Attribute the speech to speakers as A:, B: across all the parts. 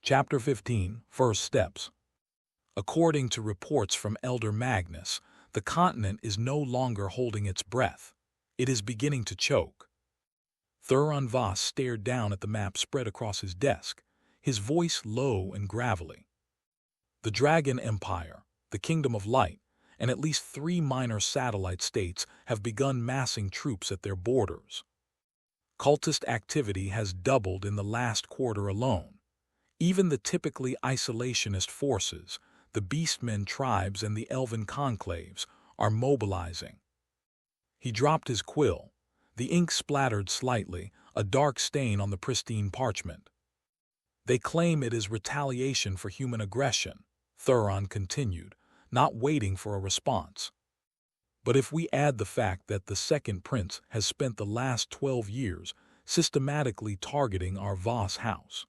A: Chapter 15, First Steps. According to reports from Elder Magnus, the continent is no longer holding its breath. It is beginning to choke. Damien Voss stared down at the map spread across his desk, his voice low and gravelly. The Dragon Empire, the Kingdom of Light, and at least 3 minor satellite states have begun massing troops at their borders. Cultist activity has doubled in the last quarter alone. Even the typically isolationist forces, the Beastmen tribes and the Elven conclaves, are mobilizing. He dropped his quill. The ink splattered slightly, a dark stain on the pristine parchment. They claim it is retaliation for human aggression, Thuron continued, not waiting for a response. But if we add the fact that the second prince has spent the last 12 years systematically targeting our Voss house.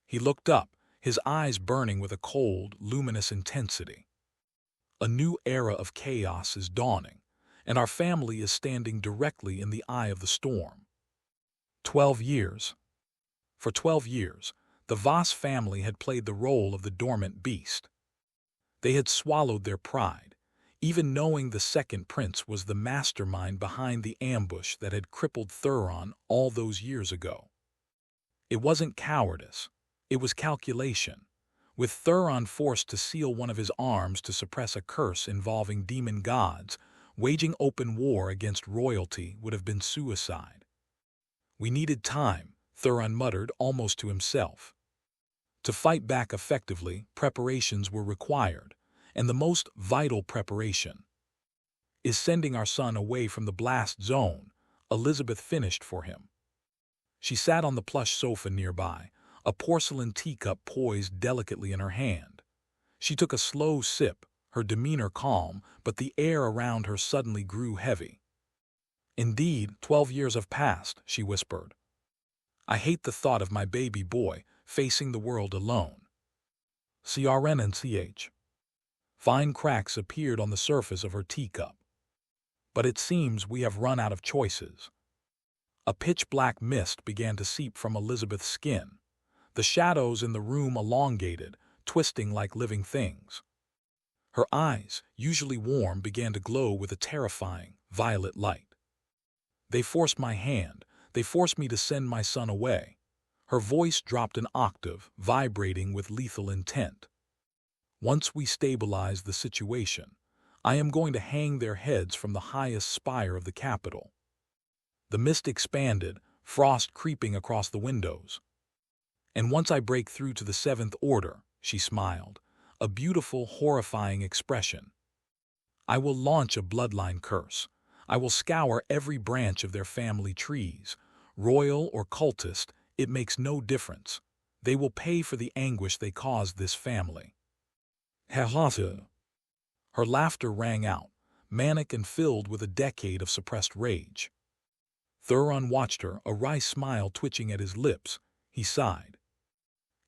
A: He looked up, his eyes burning with a cold, luminous intensity. A new era of chaos is dawning, and our family is standing directly in the eye of the storm. 12 years. For 12 years, the Voss family had played the role of the dormant beast. They had swallowed their pride, even knowing the second prince was the mastermind behind the ambush that had crippled Thuron all those years ago. It wasn't cowardice, it was calculation. With Thuron forced to seal one of his arms to suppress a curse involving demon gods, waging open war against royalty would have been suicide. We needed time, Thuron muttered almost to himself. To fight back effectively, preparations were required, and the most vital preparation is sending our son away from the blast zone, Elizabeth finished for him. She sat on the plush sofa nearby, a porcelain teacup poised delicately in her hand. She took a slow sip, her demeanor calm, but the air around her suddenly grew heavy. Indeed, 12 years have passed, she whispered. I hate the thought of my baby boy facing the world alone. CRNNCH. Fine cracks appeared on the surface of her teacup. But it seems we have run out of choices. A pitch-black mist began to seep from Elizabeth's skin. The shadows in the room elongated, twisting like living things. Her eyes, usually warm, began to glow with a terrifying, violet light. They forced my hand. They forced me to send my son away. Her voice dropped an octave, vibrating with lethal intent. Once we stabilize the situation, I am going to hang their heads from the highest spire of the capital. The mist expanded, frost creeping across the windows. And once I break through to the 7th order, she smiled, a beautiful, horrifying expression. I will launch a bloodline curse. I will scour every branch of their family trees. Royal or cultist, it makes no difference. They will pay for the anguish they caused this family. Her laughter rang out, manic and filled with a decade of suppressed rage. Thuron watched her, a wry smile twitching at his lips. He sighed.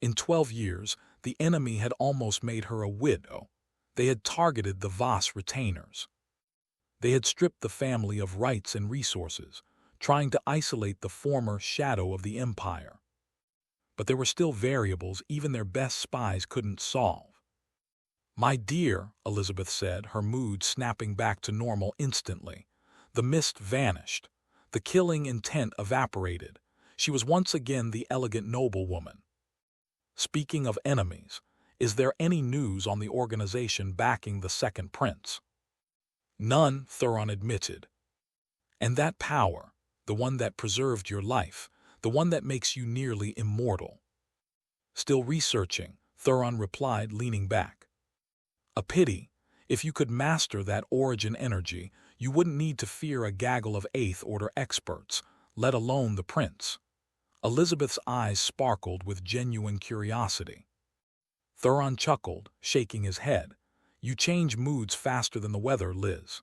A: In 12 years, the enemy had almost made her a widow. They had targeted the Voss retainers. They had stripped the family of rights and resources, trying to isolate the former shadow of the empire. But there were still variables even their best spies couldn't solve. My dear, Elizabeth said, her mood snapping back to normal instantly. The mist vanished. The killing intent evaporated. She was once again the elegant noblewoman. Speaking of enemies, is there any news on the organization backing the second prince? None, Thuron admitted. And that power, the one that preserved your life, the one that makes you nearly immortal. Still researching, Thuron replied, leaning back. A pity. If you could master that origin energy, you wouldn't need to fear a gaggle of 8th order experts, let alone the prince. Elizabeth's eyes sparkled with genuine curiosity. Thuron chuckled, shaking his head. You change moods faster than the weather, Liz.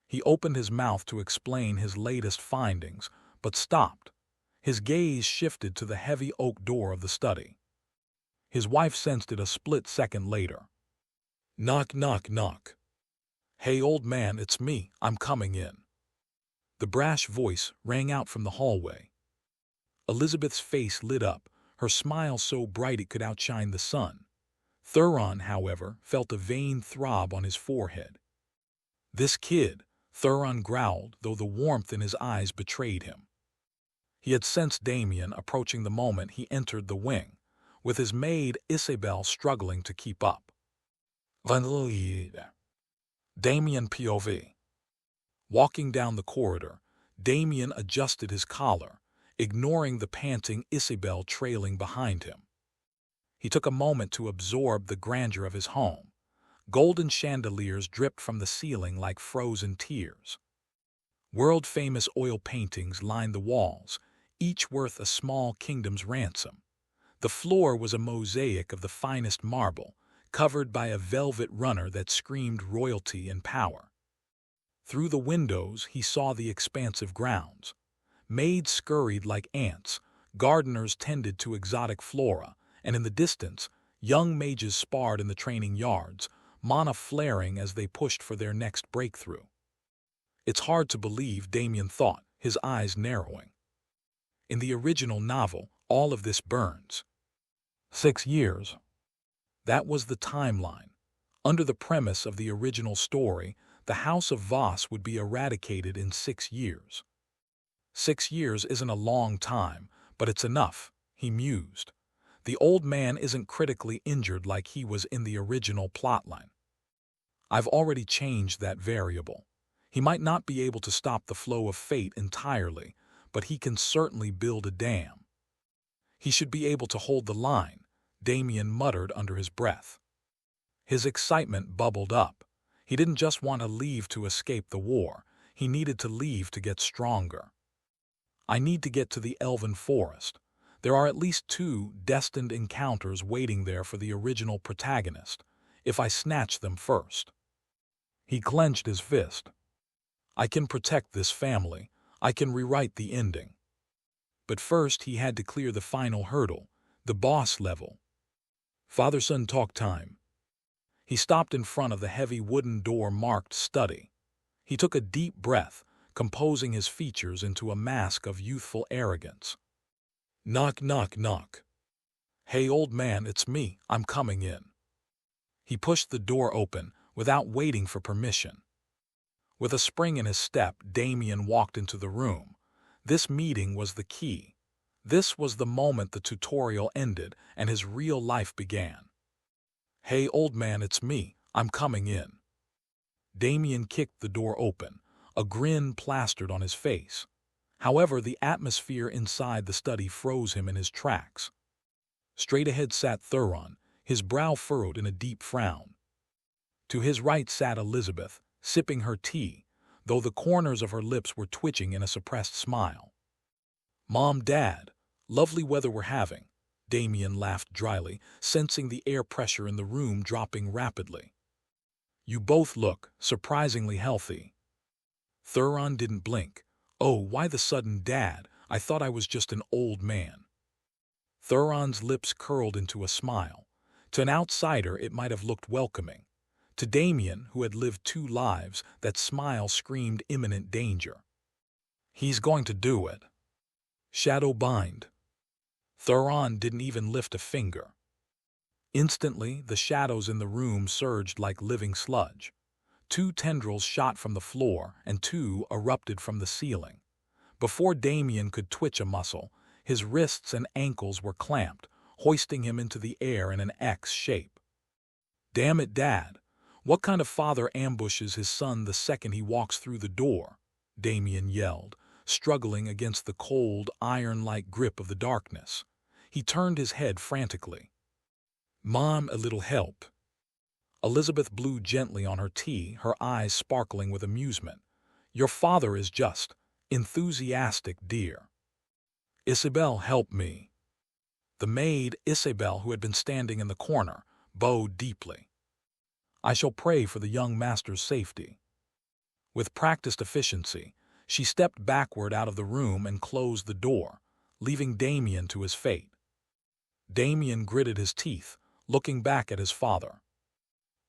A: He opened his mouth to explain his latest findings, but stopped. His gaze shifted to the heavy oak door of the study. His wife sensed it a split second later. Knock, knock, knock. Hey, old man, it's me, I'm coming in. The brash voice rang out from the hallway. Elizabeth's face lit up, her smile so bright it could outshine the sun. Thuron, however, felt a vain throb on his forehead. "This kid," Thuron growled, though the warmth in his eyes betrayed him. He had sensed Damien approaching the moment he entered the wing, with his maid Isabel struggling to keep up. Damien POV. Walking down the corridor, Damien adjusted his collar, ignoring the panting Isabel trailing behind him. He took a moment to absorb the grandeur of his home. Golden chandeliers dripped from the ceiling like frozen tears. World-famous oil paintings lined the walls, each worth a small kingdom's ransom. The floor was a mosaic of the finest marble, covered by a velvet runner that screamed royalty and power. Through the windows he saw the expansive grounds. Maids scurried like ants, gardeners tended to exotic flora, and in the distance, young mages sparred in the training yards, mana flaring as they pushed for their next breakthrough. It's hard to believe, Damien thought, his eyes narrowing. In the original novel, all of this burns. 6 years. That was the timeline. Under the premise of the original story, the House of Voss would be eradicated in 6 years. 6 years isn't a long time, but it's enough, he mused. The old man isn't critically injured like he was in the original plotline. I've already changed that variable. He might not be able to stop the flow of fate entirely, but he can certainly build a dam. He should be able to hold the line, Damien muttered under his breath. His excitement bubbled up. He didn't just want to leave to escape the war, he needed to leave to get stronger. I need to get to the Elven Forest. There are at least 2 destined encounters waiting there for the original protagonist, if I snatch them first. He clenched his fist. I can protect this family. I can rewrite the ending. But first he had to clear the final hurdle, the boss level. Father-son talk time. He stopped in front of the heavy wooden door marked study. He took a deep breath, composing his features into a mask of youthful arrogance. Knock, knock, knock. Hey, old man, it's me. I'm coming in. He pushed the door open without waiting for permission. With a spring in his step, Damien walked into the room. This meeting was the key. This was the moment the tutorial ended and his real life began. Hey, old man, it's me. I'm coming in. Damien kicked the door open, a grin plastered on his face. However, the atmosphere inside the study froze him in his tracks. Straight ahead sat Thuron, his brow furrowed in a deep frown. To his right sat Elizabeth, sipping her tea, though the corners of her lips were twitching in a suppressed smile. Mom, Dad, lovely weather we're having, Damien laughed dryly, sensing the air pressure in the room dropping rapidly. You both look surprisingly healthy. Thuron didn't blink. Oh, why the sudden dad? I thought I was just an old man. Thuron's lips curled into a smile. To an outsider, it might have looked welcoming. To Damien, who had lived 2 lives, that smile screamed imminent danger. He's going to do it. Shadow bind. Thuron didn't even lift a finger. Instantly, the shadows in the room surged like living sludge. 2 tendrils shot from the floor, and 2 erupted from the ceiling. Before Damien could twitch a muscle, his wrists and ankles were clamped, hoisting him into the air in an X shape. Damn it, Dad! What kind of father ambushes his son the second he walks through the door? Damien yelled, struggling against the cold, iron-like grip of the darkness. He turned his head frantically. Mom, a little help. Elizabeth blew gently on her tea, her eyes sparkling with amusement. Your father is just enthusiastic, dear. Isabel, help me. The maid, Isabel, who had been standing in the corner, bowed deeply. I shall pray for the young master's safety. With practiced efficiency, she stepped backward out of the room and closed the door, leaving Damien to his fate. Damien gritted his teeth, looking back at his father.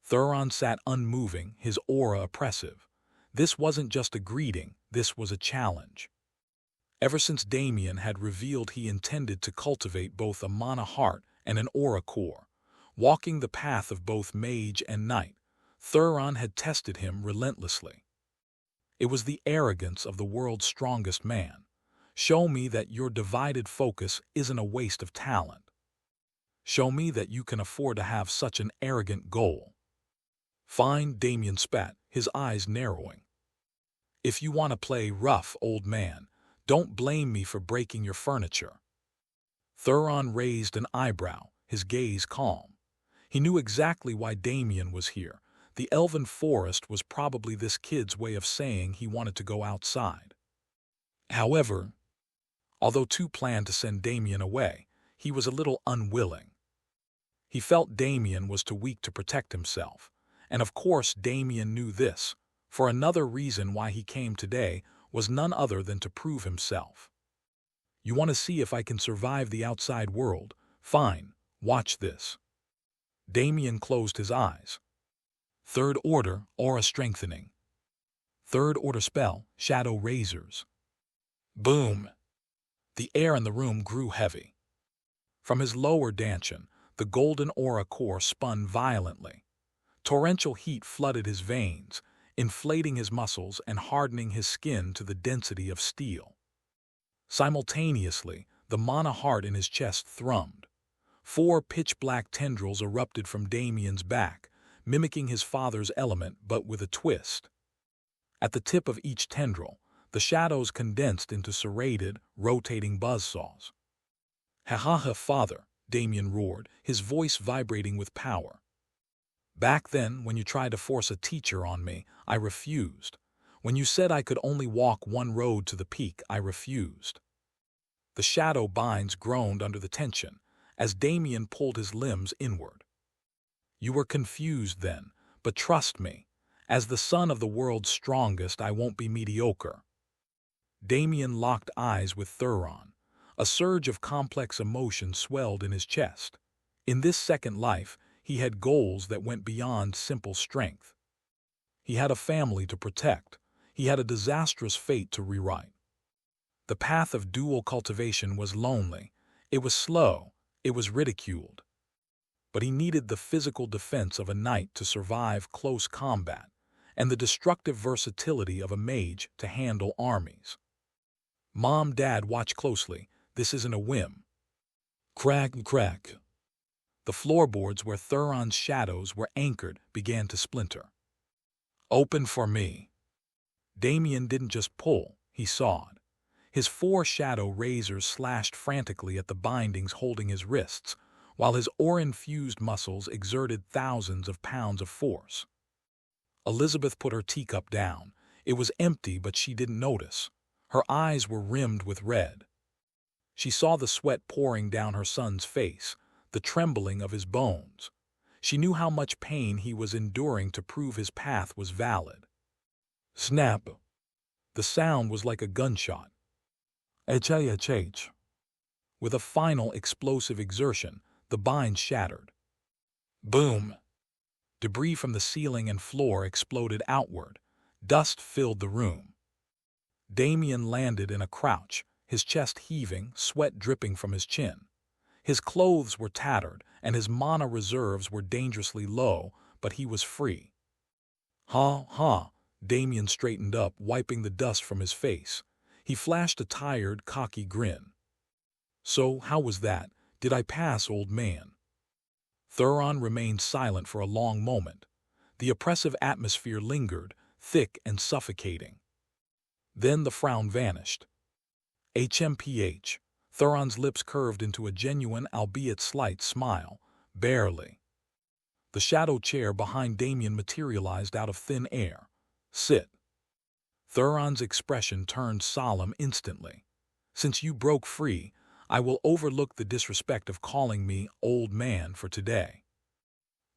A: Thuron sat unmoving, his aura oppressive. This wasn't just a greeting, this was a challenge. Ever since Damien had revealed he intended to cultivate both a mana heart and an aura core, walking the path of both mage and knight, Thuron had tested him relentlessly. It was the arrogance of the world's strongest man. Show me that your divided focus isn't a waste of talent. Show me that you can afford to have such an arrogant goal. Fine, Damien spat, his eyes narrowing. If you want to play rough, old man, don't blame me for breaking your furniture. Thuron raised an eyebrow, his gaze calm. He knew exactly why Damien was here. The elven forest was probably this kid's way of saying he wanted to go outside. However, although Tu planned to send Damien away, he was a little unwilling. He felt Damien was too weak to protect himself, and of course Damien knew this, for another reason why he came today was none other than to prove himself. You want to see if I can survive the outside world? Fine, watch this. Damien closed his eyes. Third order, aura strengthening. Third order spell, shadow razors. Boom! The air in the room grew heavy. From his lower dantian, the golden aura core spun violently. Torrential heat flooded his veins, inflating his muscles and hardening his skin to the density of steel. Simultaneously, the mana heart in his chest thrummed. 4 pitch-black tendrils erupted from Damien's back, mimicking his father's element but with a twist. At the tip of each tendril, the shadows condensed into serrated, rotating buzzsaws. "Ha-ha-ha, father," Damien roared, his voice vibrating with power. "Back then, when you tried to force a teacher on me, I refused. When you said I could only walk one road to the peak, I refused." The shadow binds groaned under the tension, as Damien pulled his limbs inward. "You were confused then, but trust me, as the son of the world's strongest, I won't be mediocre." Damien locked eyes with Thuron. A surge of complex emotion swelled in his chest. In this second life, he had goals that went beyond simple strength. He had a family to protect. He had a disastrous fate to rewrite. The path of dual cultivation was lonely. It was slow. It was ridiculed. But he needed the physical defense of a knight to survive close combat, and the destructive versatility of a mage to handle armies. "Mom, Dad, watch closely. This isn't a whim." Crack, crack. The floorboards where Thuron's shadows were anchored began to splinter. "Open for me." Damien didn't just pull, he sawed. His 4 shadow razors slashed frantically at the bindings holding his wrists, while his aura-infused muscles exerted thousands of pounds of force. Elizabeth put her teacup down. It was empty, but she didn't notice. Her eyes were rimmed with red. She saw the sweat pouring down her son's face, the trembling of his bones. She knew how much pain he was enduring to prove his path was valid. Snap! The sound was like a gunshot. H-H-H. With a final explosive exertion, the binds shattered. Boom! Debris from the ceiling and floor exploded outward. Dust filled the room. Damien landed in a crouch, his chest heaving, sweat dripping from his chin. His clothes were tattered, and his mana reserves were dangerously low, but he was free. "Ha, ha," Damien straightened up, wiping the dust from his face. He flashed a tired, cocky grin. "So, how was that? Did I pass, old man?" Thuron remained silent for a long moment. The oppressive atmosphere lingered, thick and suffocating. Then the frown vanished. HMPH. Thuron's lips curved into a genuine, albeit slight, smile. Barely. The shadow chair behind Damien materialized out of thin air. "Sit." Thuron's expression turned solemn instantly. "Since you broke free, I will overlook the disrespect of calling me old man for today."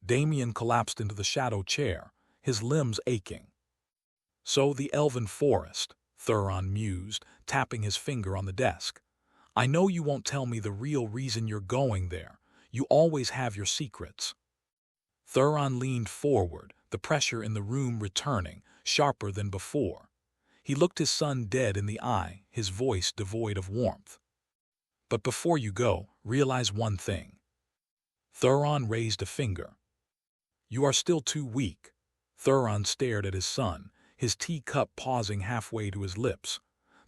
A: Damien collapsed into the shadow chair, his limbs aching. "So the elven forest," Thuron mused, tapping his finger on the desk. "I know you won't tell me the real reason you're going there. You always have your secrets." Thuron leaned forward, the pressure in the room returning, sharper than before. He looked his son dead in the eye, his voice devoid of warmth. "But before you go, realize one thing." Thuron raised a finger. "You are still too weak." Thuron stared at his son, his teacup pausing halfway to his lips.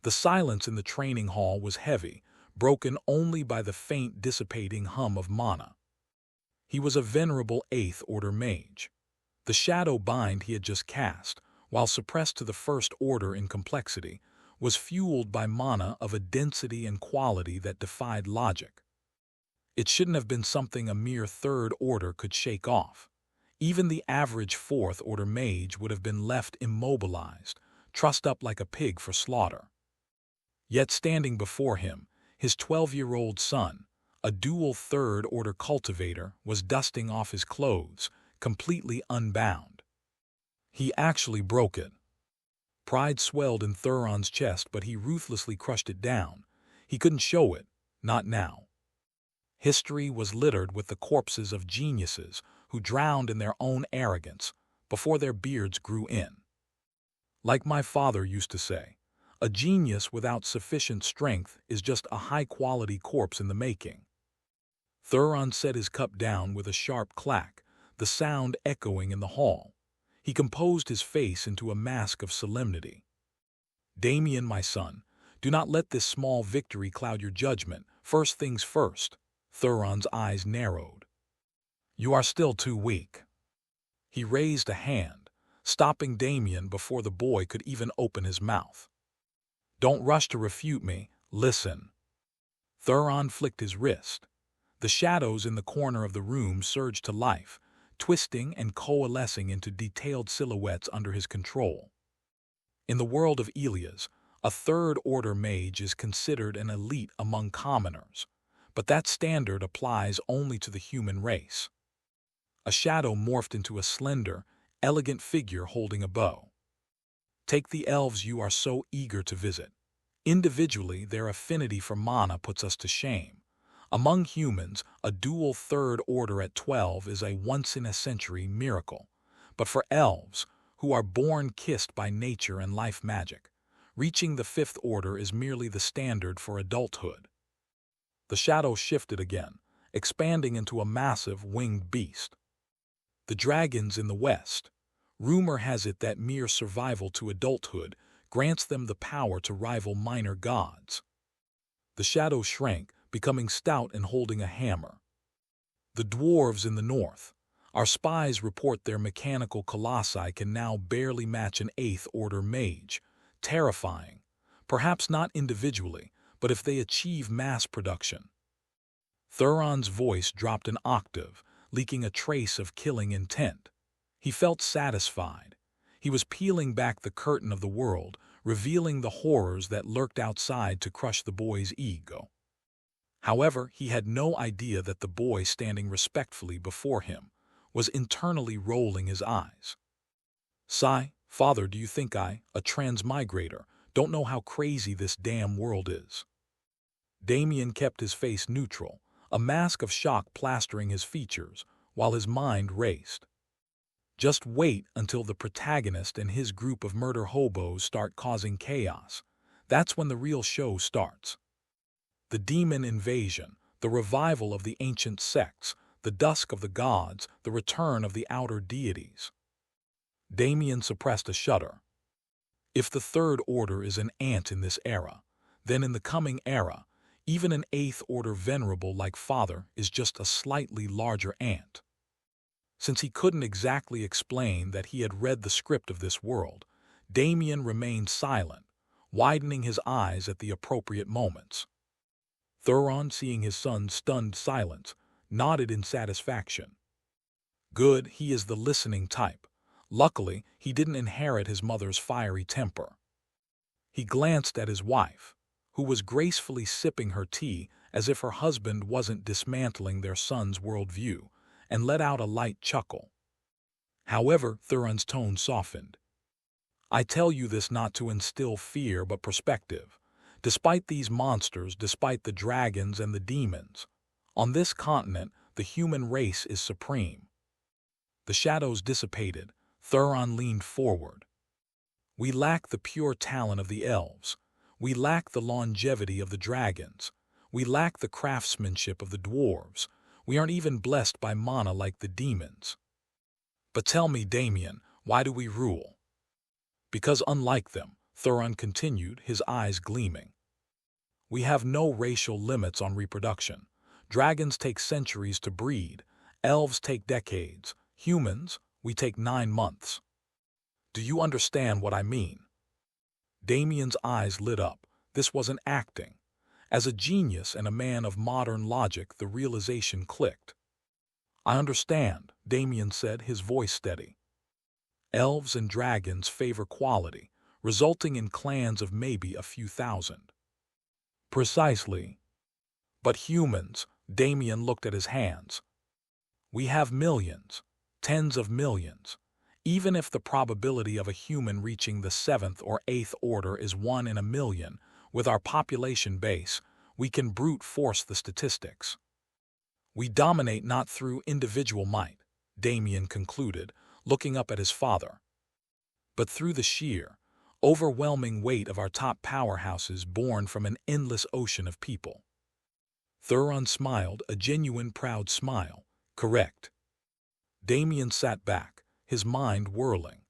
A: The silence in the training hall was heavy, broken only by the faint dissipating hum of mana. He was a venerable 8th Order mage. The shadow bind he had just cast, while suppressed to the First Order in complexity, was fueled by mana of a density and quality that defied logic. It shouldn't have been something a mere 3rd Order could shake off. Even the average 4th Order mage would have been left immobilized, trussed up like a pig for slaughter. Yet standing before him, his 12-year-old son, a dual 3rd Order cultivator, was dusting off his clothes, completely unbound. He actually broke it. Pride swelled in Thuron's chest, but he ruthlessly crushed it down. He couldn't show it, not now. History was littered with the corpses of geniuses who drowned in their own arrogance before their beards grew in. Like my father used to say, a genius without sufficient strength is just a high-quality corpse in the making. Thuron set his cup down with a sharp clack, the sound echoing in the hall. He composed his face into a mask of solemnity. "Damien, my son, do not let this small victory cloud your judgment. First things first." Thuron's eyes narrowed. "You are still too weak." He raised a hand, stopping Damien before the boy could even open his mouth. "Don't rush to refute me. Listen." Thuron flicked his wrist. The shadows in the corner of the room surged to life, twisting and coalescing into detailed silhouettes under his control. In the world of Elias, a 3rd Order mage is considered an elite among commoners, but that standard applies only to the human race. A shadow morphed into a slender, elegant figure holding a bow. Take the elves you are so eager to visit. Individually, their affinity for mana puts us to shame. Among humans, a dual 3rd Order at 12 is a once-in-a-century miracle. But for elves, who are born kissed by nature and life magic, reaching the 5th Order is merely the standard for adulthood. The shadow shifted again, expanding into a massive winged beast. The dragons in the west. Rumor has it that mere survival to adulthood grants them the power to rival minor gods. The shadow shrank, becoming stout and holding a hammer. The dwarves in the north. Our spies report their mechanical colossi can now barely match an 8th Order mage. Terrifying. Perhaps not individually, but if they achieve mass production. Thuron's voice dropped an octave, leaking a trace of killing intent. He felt satisfied. He was peeling back the curtain of the world, revealing the horrors that lurked outside to crush the boy's ego. However, he had no idea that the boy standing respectfully before him was internally rolling his eyes. "Sigh, father, do you think I, a transmigrator, don't know how crazy this damn world is?" Damien kept his face neutral, a mask of shock plastering his features, while his mind raced. Just wait until the protagonist and his group of murder hobos start causing chaos. That's when the real show starts. The demon invasion, the revival of the ancient sects, the dusk of the gods, the return of the outer deities. Damien suppressed a shudder. If the 3rd Order is an ant in this era, then in the coming era, even an 8th Order venerable like father is just a slightly larger ant. Since he couldn't exactly explain that he had read the script of this world, Damien remained silent, widening his eyes at the appropriate moments. Thuron, seeing his son's stunned silence, nodded in satisfaction. Good, he is the listening type. Luckily, he didn't inherit his mother's fiery temper. He glanced at his wife, who was gracefully sipping her tea as if her husband wasn't dismantling their son's worldview, and let out a light chuckle. However, Thuron's tone softened. "I tell you this not to instill fear but perspective. Despite these monsters, despite the dragons and the demons, on this continent the human race is supreme." The shadows dissipated. Thuron leaned forward. We lack the pure talent of the elves. We lack the longevity of the dragons. We lack the craftsmanship of the dwarves. We aren't even blessed by mana like the demons. But tell me, Damien, why do we rule? Because unlike them, Thuron continued, his eyes gleaming. We have no racial limits on reproduction. Dragons take centuries to breed. Elves take decades. Humans, we take 9 months. Do you understand what I mean? Damien's eyes lit up. This wasn't acting. As a genius and a man of modern logic, the realization clicked. I understand, Damien said, his voice steady. Elves and dragons favor quality, resulting in clans of maybe a few thousand. Precisely. But humans, Damien looked at his hands. We have millions, tens of millions. Even if the probability of a human reaching the 7th or 8th order is 1 in a million, with our population base, we can brute force the statistics. We dominate not through individual might, Damien concluded, looking up at his father, but through the sheer, overwhelming weight of our top powerhouses born from an endless ocean of people. Thuron smiled, a genuine proud smile. Correct. Damien sat back, his mind whirling.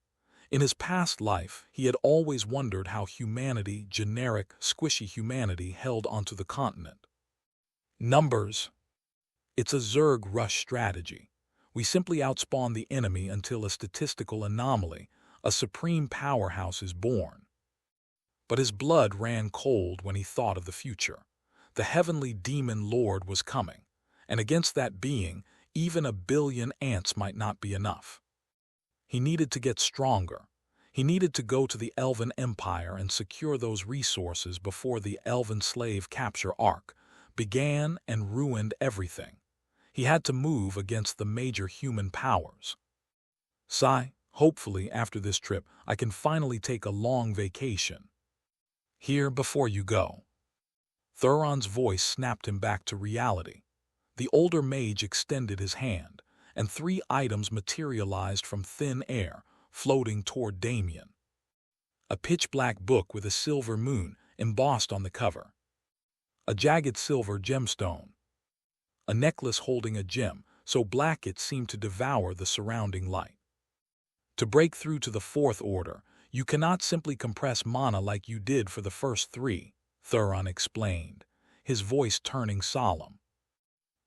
A: In his past life, he had always wondered how humanity, generic, squishy humanity, held onto the continent. Numbers. It's a Zerg rush strategy. We simply outspawn the enemy until a statistical anomaly, a supreme powerhouse, is born. But his blood ran cold when he thought of the future. The heavenly demon lord was coming, and against that being, even 1 billion ants might not be enough. He needed to get stronger. He needed to go to the Elven Empire and secure those resources before the Elven slave capture arc began and ruined everything. He had to move against the major human powers. Sigh, hopefully after this trip I can finally take a long vacation. Here before you go. Thuron's voice snapped him back to reality. The older mage extended his hand, and 3 items materialized from thin air, floating toward Damien. A pitch-black book with a silver moon embossed on the cover. A jagged silver gemstone. A necklace holding a gem, so black it seemed to devour the surrounding light. To break through to the 4th order, you cannot simply compress mana like you did for the first 3, Thuron explained, his voice turning solemn.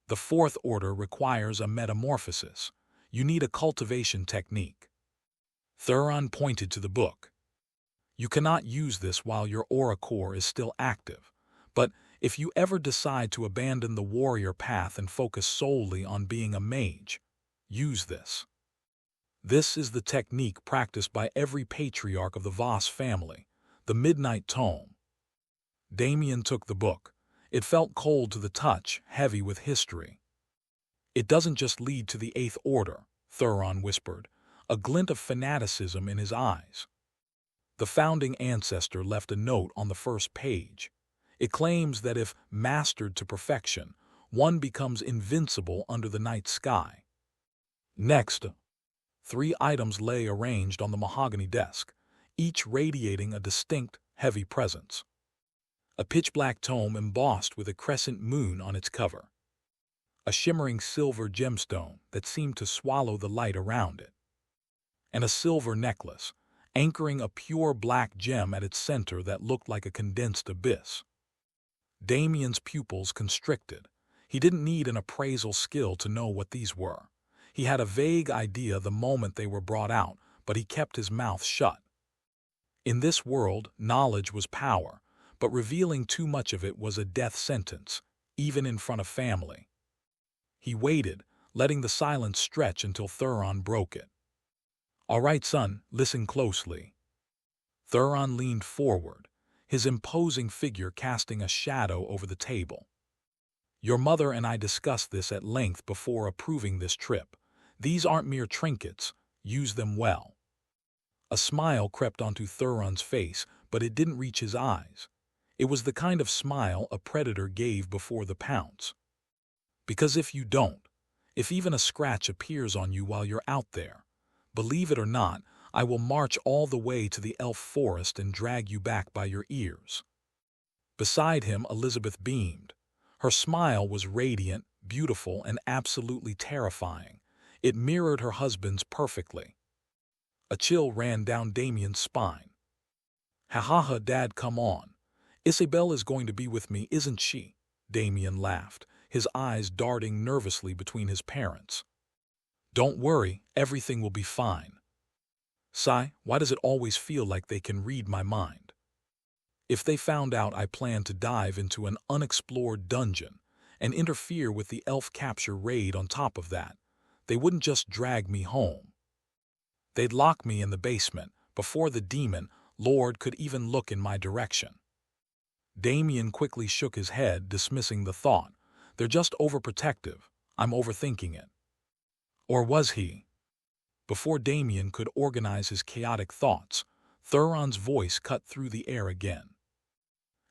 A: The 4th order requires a metamorphosis. You need a cultivation technique. Thuron pointed to the book. You cannot use this while your aura core is still active, but if you ever decide to abandon the warrior path and focus solely on being a mage, use this. This is the technique practiced by every patriarch of the Voss family, the Midnight Tome. Damien took the book. It felt cold to the touch, heavy with history. It doesn't just lead to the 8th order, Thuron whispered, a glint of fanaticism in his eyes. The founding ancestor left a note on the first page. It claims that if mastered to perfection, one becomes invincible under the night sky. Next, 3 items lay arranged on the mahogany desk, each radiating a distinct, heavy presence. A pitch-black tome embossed with a crescent moon on its cover. A shimmering silver gemstone that seemed to swallow the light around it. And a silver necklace, anchoring a pure black gem at its center that looked like a condensed abyss. Damien's pupils constricted. He didn't need an appraisal skill to know what these were. He had a vague idea the moment they were brought out, but he kept his mouth shut. In this world, knowledge was power, but revealing too much of it was a death sentence, even in front of family. He waited, letting the silence stretch until Thuron broke it. "All right, son, listen closely." Thuron leaned forward, his imposing figure casting a shadow over the table. "Your mother and I discussed this at length before approving this trip. These aren't mere trinkets. Use them well." A smile crept onto Thuron's face, but it didn't reach his eyes. It was the kind of smile a predator gave before the pounce. Because if you don't, if even a scratch appears on you while you're out there, believe it or not, I will march all the way to the elf forest and drag you back by your ears." Beside him, Elizabeth beamed. Her smile was radiant, beautiful, and absolutely terrifying. It mirrored her husband's perfectly. A chill ran down Damien's spine. "Ha ha ha, Dad, come on. Isabel is going to be with me, isn't she?" Damien laughed, his eyes darting nervously between his parents. "Don't worry, everything will be fine." "Sigh, why does it always feel like they can read my mind? If they found out I plan to dive into an unexplored dungeon and interfere with the elf capture raid on top of that, they wouldn't just drag me home. They'd lock me in the basement before the demon lord could even look in my direction." Damien quickly shook his head, dismissing the thought. "They're just overprotective. I'm overthinking it." Or was he? Before Damien could organize his chaotic thoughts, Thuron's voice cut through the air again.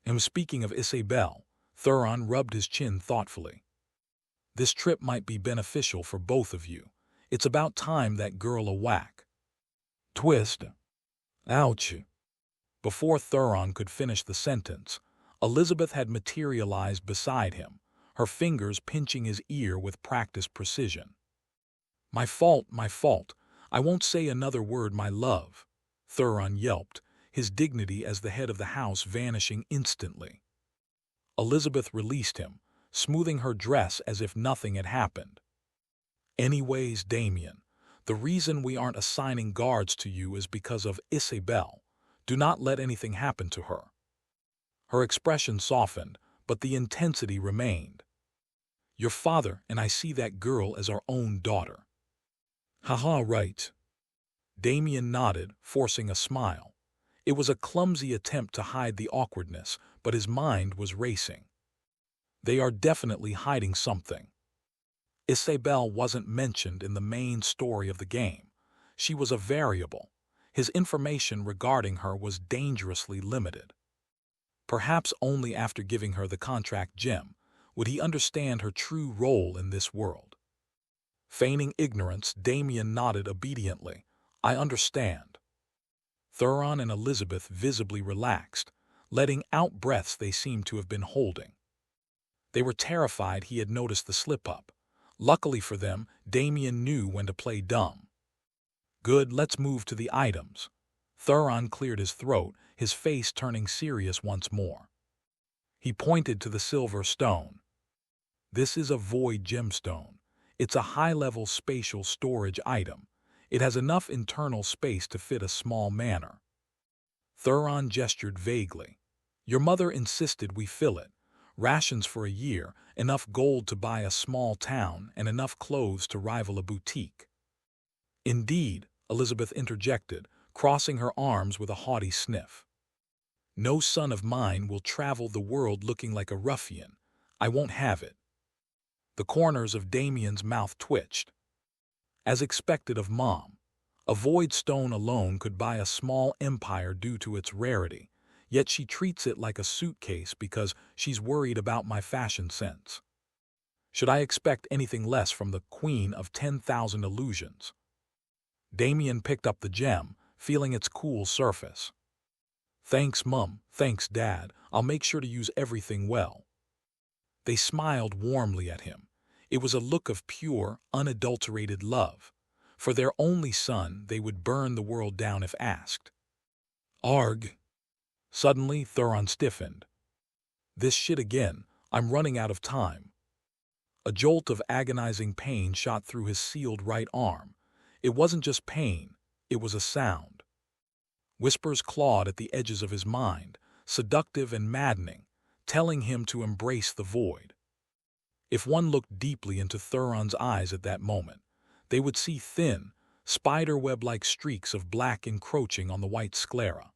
A: And speaking of Isabel, Thuron rubbed his chin thoughtfully. "This trip might be beneficial for both of you. It's about time that girl a whack." Twist. Ouch. Before Thuron could finish the sentence, Elizabeth had materialized beside him, her fingers pinching his ear with practiced precision. My fault, my fault. I won't say another word, my love," Thuron yelped, his dignity as the head of the house vanishing instantly. Elizabeth released him, smoothing her dress as if nothing had happened. "Anyways, Damien, the reason we aren't assigning guards to you is because of Isabel. Do not let anything happen to her." Her expression softened, but the intensity remained. "Your father and I see that girl as our own daughter." "Haha, right." Damien nodded, forcing a smile. It was a clumsy attempt to hide the awkwardness, but his mind was racing. They are definitely hiding something. Isabel wasn't mentioned in the main story of the game. She was a variable. His information regarding her was dangerously limited. Perhaps only after giving her the contract gem would he understand her true role in this world. Feigning ignorance, Damien nodded obediently. "I understand." Thuron and Elizabeth visibly relaxed, letting out breaths they seemed to have been holding. They were terrified he had noticed the slip-up. Luckily for them, Damien knew when to play dumb. "Good, let's move to the items." Thuron cleared his throat, his face turning serious once more. He pointed to the silver stone. "This is a void gemstone. It's a high-level spatial storage item. It has enough internal space to fit a small manor." Thuron gestured vaguely. "Your mother insisted we fill it. Rations for a year, enough gold to buy a small town, and enough clothes to rival a boutique." "Indeed," Elizabeth interjected, crossing her arms with a haughty sniff. "No son of mine will travel the world looking like a ruffian. I won't have it." The corners of Damien's mouth twitched. As expected of Mom, a void stone alone could buy a small empire due to its rarity, yet she treats it like a suitcase because she's worried about my fashion sense. Should I expect anything less from the Queen of 10,000 Illusions? Damien picked up the gem, feeling its cool surface. "Thanks, Mum. Thanks, Dad. I'll make sure to use everything well." They smiled warmly at him. It was a look of pure, unadulterated love. For their only son, they would burn the world down if asked. "Arg!" Suddenly, Thuron stiffened. "This shit again. I'm running out of time." A jolt of agonizing pain shot through his sealed right arm. It wasn't just pain, it was a sound. Whispers clawed at the edges of his mind, seductive and maddening, telling him to embrace the void. If one looked deeply into Thuron's eyes at that moment, they would see thin, spiderweb-like streaks of black encroaching on the white sclera.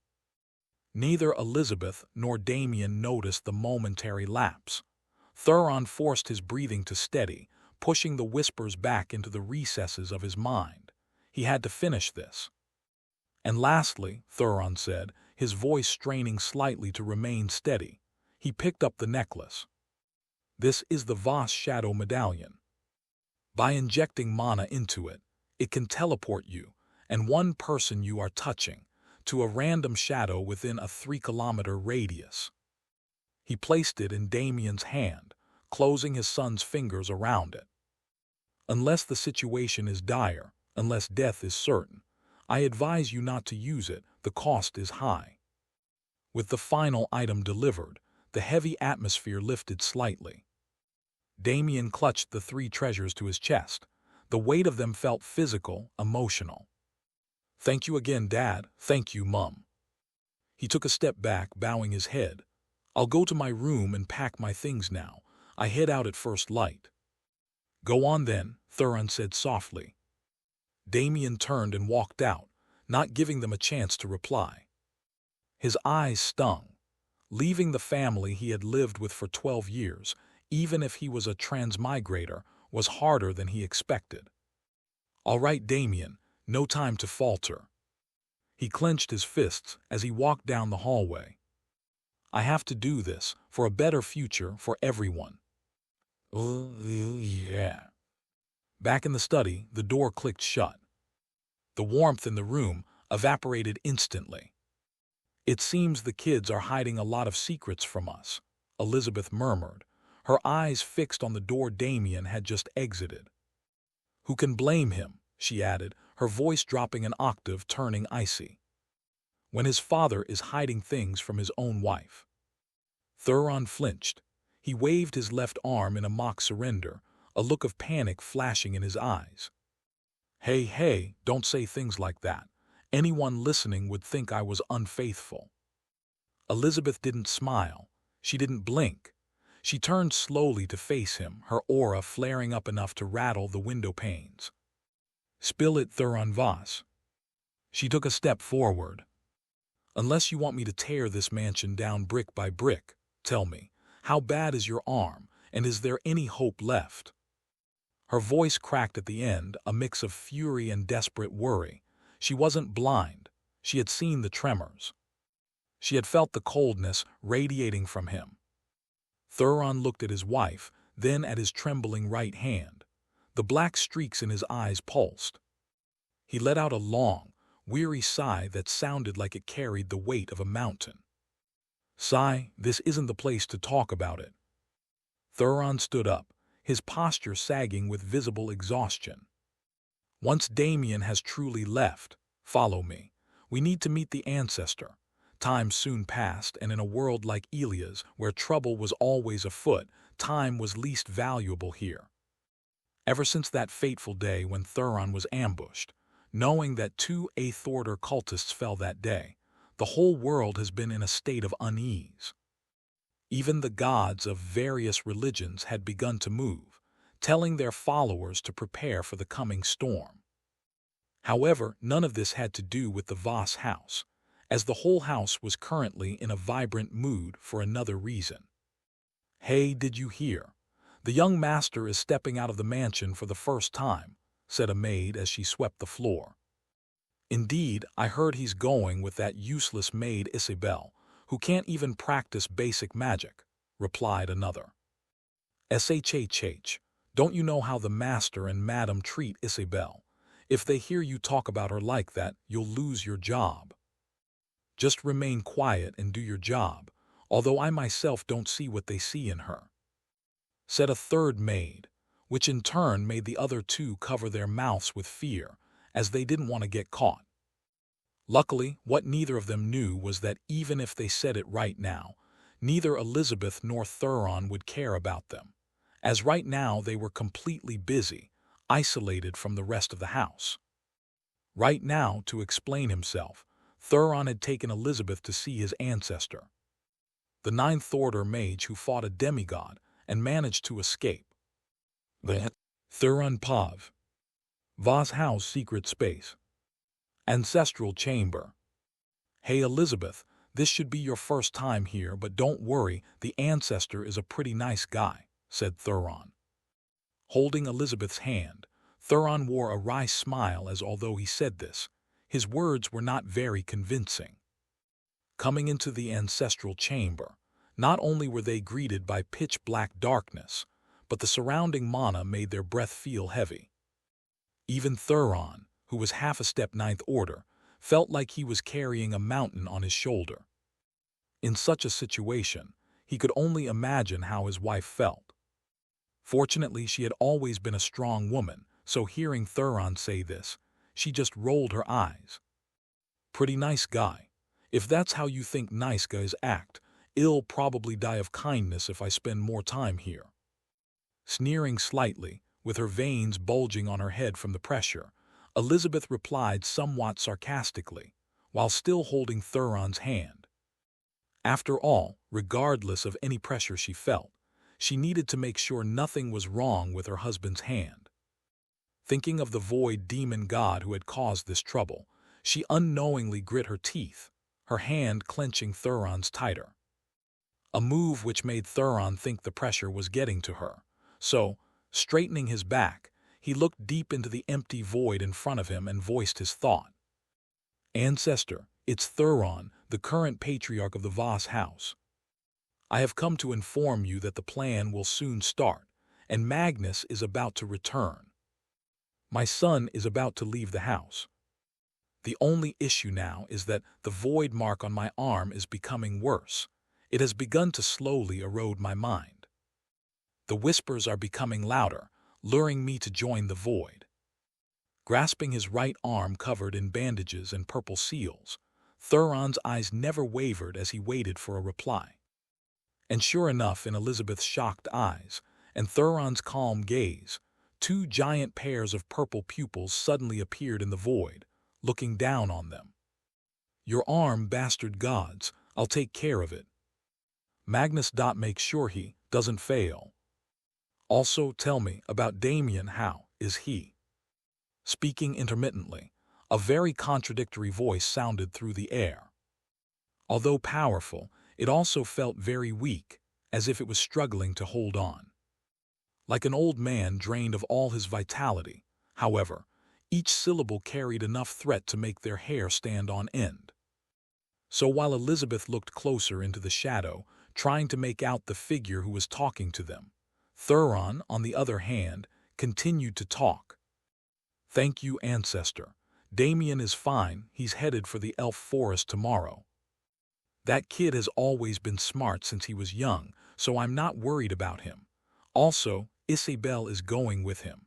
A: Neither Elizabeth nor Damien noticed the momentary lapse. Thuron forced his breathing to steady, pushing the whispers back into the recesses of his mind. He had to finish this. "And lastly," Thuron said, his voice straining slightly to remain steady, he picked up the necklace. "This is the Voss Shadow Medallion. By injecting mana into it, it can teleport you, and one person you are touching, to a random shadow within a 3-kilometer radius. He placed it in Damien's hand, closing his son's fingers around it. Unless the situation is dire, unless death is certain, I advise you not to use it, the cost is high. With the final item delivered, the heavy atmosphere lifted slightly. Damien clutched the 3 treasures to his chest. The weight of them felt physical, emotional. "Thank you again, Dad. Thank you, Mum." He took a step back, bowing his head. "I'll go to my room and pack my things now. I head out at first light." "Go on then," Thuron said softly. Damien turned and walked out, not giving them a chance to reply. His eyes stung. Leaving the family he had lived with for 12 years, even if he was a transmigrator, was harder than he expected. "All right, Damien, no time to falter." He clenched his fists as he walked down the hallway. "I have to do this, for a better future for everyone." Yeah. Back in the study, the door clicked shut. The warmth in the room evaporated instantly. "It seems the kids are hiding a lot of secrets from us," Elizabeth murmured, her eyes fixed on the door Damien had just exited. "Who can blame him?" she added, her voice dropping an octave, turning icy. "When his father is hiding things from his own wife." Thuron flinched. He waved his left arm in a mock surrender, a look of panic flashing in his eyes. Hey, don't say things like that. Anyone listening would think I was unfaithful." Elizabeth didn't smile. She didn't blink. She turned slowly to face him, her aura flaring up enough to rattle the window panes. "Spill it, Thuron Voss." She took a step forward. "Unless you want me to tear this mansion down brick by brick, tell me, how bad is your arm, and is there any hope left?" Her voice cracked at the end, a mix of fury and desperate worry. She wasn't blind. She had seen the tremors. She had felt the coldness radiating from him. Thuron looked at his wife, then at his trembling right hand. The black streaks in his eyes pulsed. He let out a long, weary sigh that sounded like it carried the weight of a mountain. "Sigh, this isn't the place to talk about it." Thuron stood up, his posture sagging with visible exhaustion. "Once Damien has truly left, follow me. We need to meet the ancestor." Time soon passed, and in a world like Elia's, where trouble was always afoot, time was least valuable here. Ever since that fateful day when Thuron was ambushed, knowing that 2 Eighth Order cultists fell that day, the whole world has been in a state of unease. Even the gods of various religions had begun to move, telling their followers to prepare for the coming storm. However, none of this had to do with the Voss house, as the whole house was currently in a vibrant mood for another reason. "Hey, did you hear? The young master is stepping out of the mansion for the first time," said a maid as she swept the floor. "Indeed, I heard he's going with that useless maid Isabel, who can't even practice basic magic," replied another. "Shh, don't you know how the master and madam treat Isabel? If they hear you talk about her like that, you'll lose your job. Just remain quiet and do your job, although I myself don't see what they see in her," said a third maid, which in turn made the other 2 cover their mouths with fear, as they didn't want to get caught. Luckily, what neither of them knew was that even if they said it right now, neither Elizabeth nor Thuron would care about them, as right now they were completely busy, isolated from the rest of the house. Right now, to explain himself, Thuron had taken Elizabeth to see his ancestor, the 9th Order mage who fought a demigod and managed to escape. The Thuron Pav. Voss House Secret Space. Ancestral Chamber. "Hey Elizabeth, this should be your first time here, but don't worry, the ancestor is a pretty nice guy," said Thuron. Holding Elizabeth's hand, Thuron wore a wry smile as although he said this, his words were not very convincing. Coming into the ancestral chamber, not only were they greeted by pitch-black darkness, but the surrounding mana made their breath feel heavy. Even Thuron, who was half a step ninth order, felt like he was carrying a mountain on his shoulder. In such a situation, he could only imagine how his wife felt. Fortunately, she had always been a strong woman, so hearing Thuron say this, she just rolled her eyes. Pretty nice guy. If that's how you think nice guys act, I'll probably die of kindness if I spend more time here. Sneering slightly, with her veins bulging on her head from the pressure, Elizabeth replied somewhat sarcastically, while still holding Thuron's hand. After all, regardless of any pressure she felt, she needed to make sure nothing was wrong with her husband's hand. Thinking of the void demon god who had caused this trouble, she unknowingly grit her teeth, her hand clenching Thuron's tighter. A move which made Thuron think the pressure was getting to her, so, straightening his back, he looked deep into the empty void in front of him and voiced his thought. Ancestor, it's Thuron, the current patriarch of the Voss house. I have come to inform you that the plan will soon start, and Magnus is about to return. My son is about to leave the house. The only issue now is that the void mark on my arm is becoming worse. It has begun to slowly erode my mind. The whispers are becoming louder, luring me to join the void. Grasping his right arm covered in bandages and purple seals, Thuron's eyes never wavered as he waited for a reply. And sure enough, in Elizabeth's shocked eyes and Thuron's calm gaze, two giant pairs of purple pupils suddenly appeared in the void, looking down on them. Your arm, bastard gods, I'll take care of it. Magnus. Make sure he doesn't fail. Also tell me about Damien. How is he? Speaking intermittently, a very contradictory voice sounded through the air. Although powerful, it also felt very weak, as if it was struggling to hold on. Like an old man drained of all his vitality, however, each syllable carried enough threat to make their hair stand on end. So while Elizabeth looked closer into the shadow, trying to make out the figure who was talking to them, Thuron, on the other hand, continued to talk. Thank you, Ancestor. Damien is fine, he's headed for the elf forest tomorrow. That kid has always been smart since he was young, so I'm not worried about him. Also, Isabel is going with him.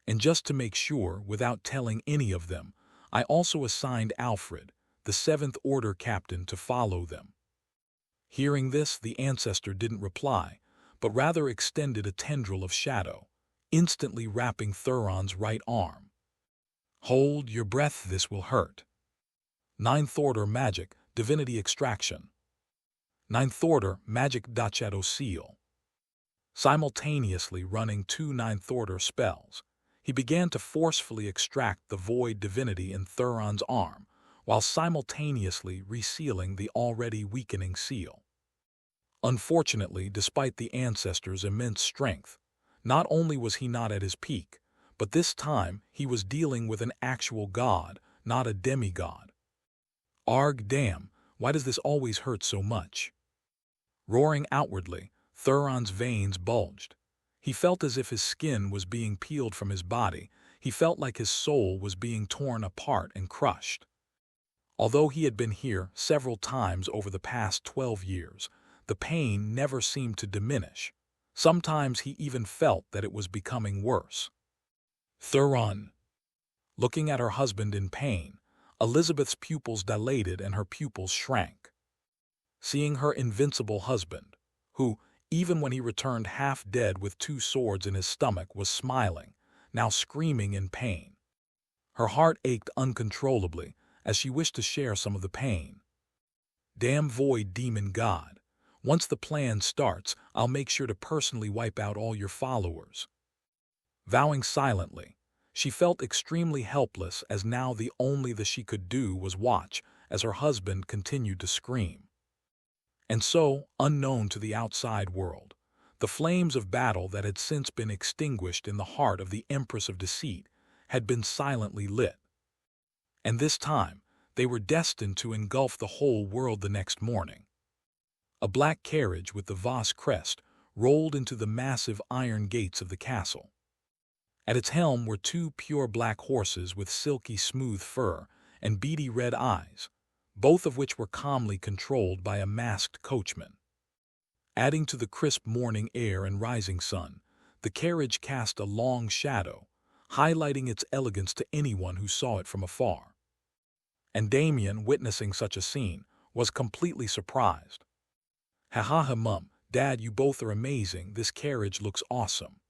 A: And just to make sure, without telling any of them, I also assigned Alfred, the 7th Order captain, to follow them. Hearing this, the Ancestor didn't reply, but rather extended a tendril of shadow, instantly wrapping Thuron's right arm. Hold your breath, this will hurt. 9th Order Magic, Divinity Extraction. 9th Order Magic. Shadow Seal. Simultaneously running 2 9th Order spells, he began to forcefully extract the void divinity in Thuron's arm, while simultaneously resealing the already weakening seal. Unfortunately, despite the Ancestor's immense strength, not only was he not at his peak, but this time he was dealing with an actual god, not a demigod. Arg damn, why does this always hurt so much? Roaring outwardly, Thuron's veins bulged. He felt as if his skin was being peeled from his body. He felt like his soul was being torn apart and crushed. Although he had been here several times over the past 12 years, the pain never seemed to diminish. Sometimes he even felt that it was becoming worse. Thuron. Looking at her husband in pain, Elizabeth's pupils dilated and her pupils shrank. Seeing her invincible husband, who, even when he returned half dead with 2 swords in his stomach, was smiling, now screaming in pain. Her heart ached uncontrollably as she wished to share some of the pain. Damn void demon god. Once the plan starts, I'll make sure to personally wipe out all your followers. Vowing silently, she felt extremely helpless, as now the only that she could do was watch as her husband continued to scream. And so, unknown to the outside world, the flames of battle that had since been extinguished in the heart of the Empress of Deceit had been silently lit. And this time, they were destined to engulf the whole world the next morning. A black carriage with the Voss crest rolled into the massive iron gates of the castle. At its helm were two pure black horses with silky smooth fur and beady red eyes, both of which were calmly controlled by a masked coachman. Adding to the crisp morning air and rising sun, the carriage cast a long shadow, highlighting its elegance to anyone who saw it from afar. And Damien, witnessing such a scene, was completely surprised. "Ha ha ha, Mum, Dad, you both are amazing, this carriage looks awesome."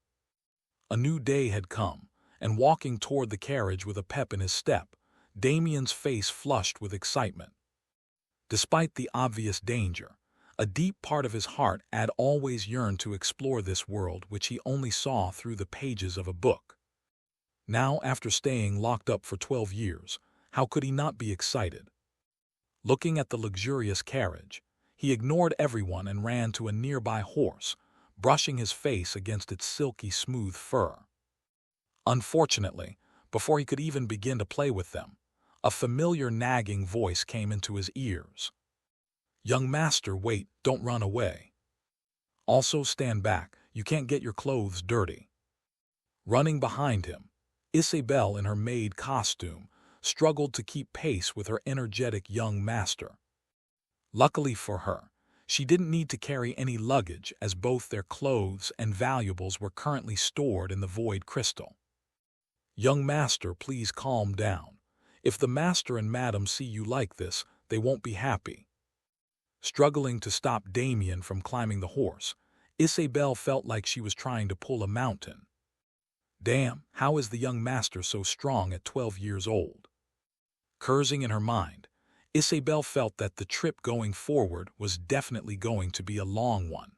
A: A new day had come, and walking toward the carriage with a pep in his step, Damien's face flushed with excitement. Despite the obvious danger, a deep part of his heart had always yearned to explore this world which he only saw through the pages of a book. Now, after staying locked up for 12 years, how could he not be excited? Looking at the luxurious carriage, he ignored everyone and ran to a nearby horse, brushing his face against its silky smooth fur. Unfortunately, before he could even begin to play with them, a familiar nagging voice came into his ears. "Young master, wait, don't run away. Also stand back, you can't get your clothes dirty." Running behind him, Isabelle in her maid costume struggled to keep pace with her energetic young master. Luckily for her, she didn't need to carry any luggage as both their clothes and valuables were currently stored in the void crystal. "Young master, please calm down. If the master and madam see you like this, they won't be happy." Struggling to stop Damien from climbing the horse, Isabelle felt like she was trying to pull a mountain. Damn, how is the young master so strong at 12 years old? Cursing in her mind, Isabelle felt that the trip going forward was definitely going to be a long one.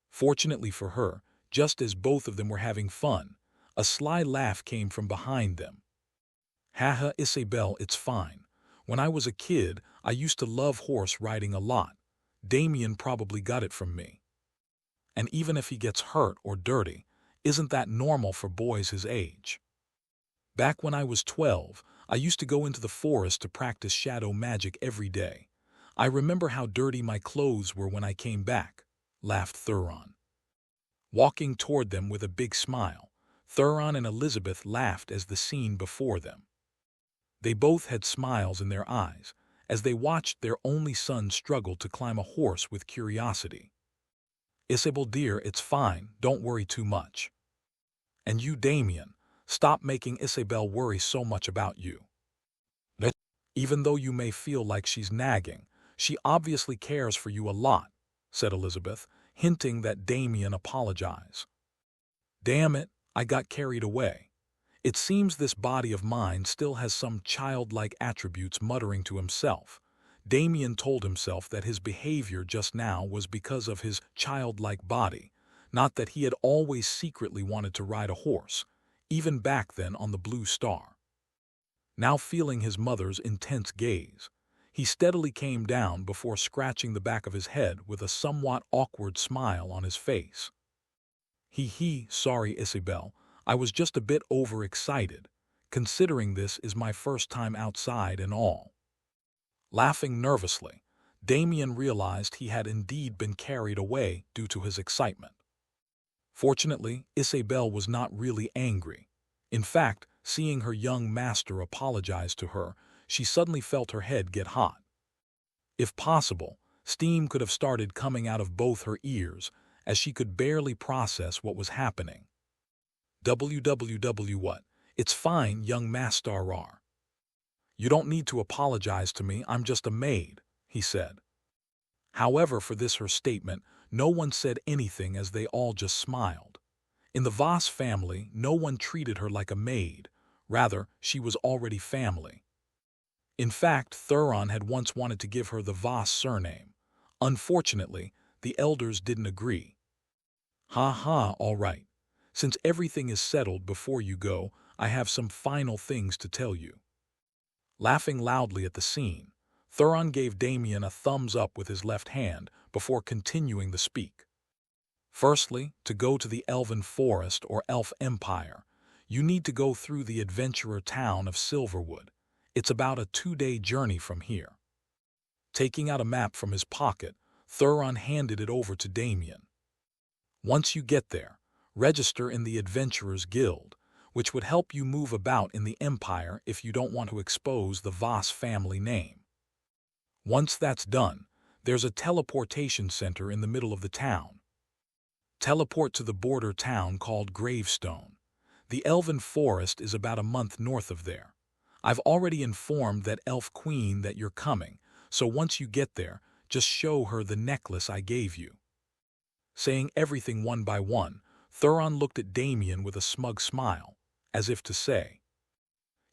A: Fortunately for her, just as both of them were having fun, a sly laugh came from behind them. "Haha, Isabelle, it's fine. When I was a kid, I used to love horse riding a lot. Damien probably got it from me. And even if he gets hurt or dirty, isn't that normal for boys his age? Back when I was 12, I used to go into the forest to practice shadow magic every day. I remember how dirty my clothes were when I came back," laughed Thuron. Walking toward them with a big smile, Thuron and Elizabeth laughed as the scene before them. They both had smiles in their eyes as they watched their only son struggle to climb a horse with curiosity. "Isabelle dear, it's fine, don't worry too much. And you, Damien, stop making Isabelle worry so much about you. Even though you may feel like she's nagging, she obviously cares for you a lot," said Elizabeth, hinting that Damien apologize. "Damn it, I got carried away. It seems this body of mine still has some childlike attributes." Muttering to himself, Damien told himself that his behavior just now was because of his childlike body, not that he had always secretly wanted to ride a horse, even back then on the Blue Star. Now feeling his mother's intense gaze, he steadily came down before scratching the back of his head with a somewhat awkward smile on his face. Sorry, Isabelle, I was just a bit overexcited, considering this is my first time outside and all." Laughing nervously, Damien realized he had indeed been carried away due to his excitement. Fortunately, Isabelle was not really angry. In fact, seeing her young master apologize to her, she suddenly felt her head get hot. If possible, steam could have started coming out of both her ears, as she could barely process what was happening. What? It's fine, young master. You don't need to apologize to me, I'm just a maid," he said. However, for this her statement, no one said anything as they all just smiled. In the Voss family, no one treated her like a maid. Rather, she was already family. In fact, Thuron had once wanted to give her the Voss surname. Unfortunately, the elders didn't agree. "Ha ha, all right. Since everything is settled before you go, I have some final things to tell you." Laughing loudly at the scene, Thuron gave Damien a thumbs up with his left hand before continuing to speak. "Firstly, to go to the Elven Forest or Elf Empire, you need to go through the adventurer town of Silverwood. It's about a 2-day journey from here." Taking out a map from his pocket, Thuron handed it over to Damien. "Once you get there, register in the Adventurers Guild. which would help you move about in the Empire if you don't want to expose the Voss family name. Once that's done, there's a teleportation center in the middle of the town. Teleport to the border town called Gravestone. The Elven Forest is about a month north of there. I've already informed that Elf Queen that you're coming, so once you get there, just show her the necklace I gave you. Saying everything one by one, Thuron looked at Damien with a smug smile, as if to say,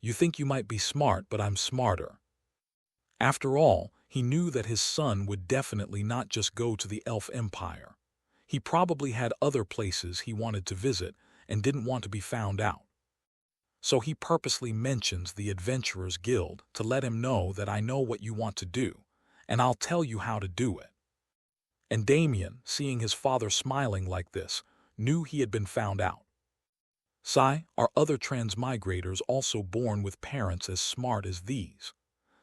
A: "You think you might be smart, but I'm smarter." After all, he knew that his son would definitely not just go to the Elf Empire. He probably had other places he wanted to visit and didn't want to be found out. So he purposely mentions the Adventurers Guild to let him know that I know what you want to do, and I'll tell you how to do it. And Damien, seeing his father smiling like this, knew he had been found out. Sigh, are other transmigrators also born with parents as smart as these?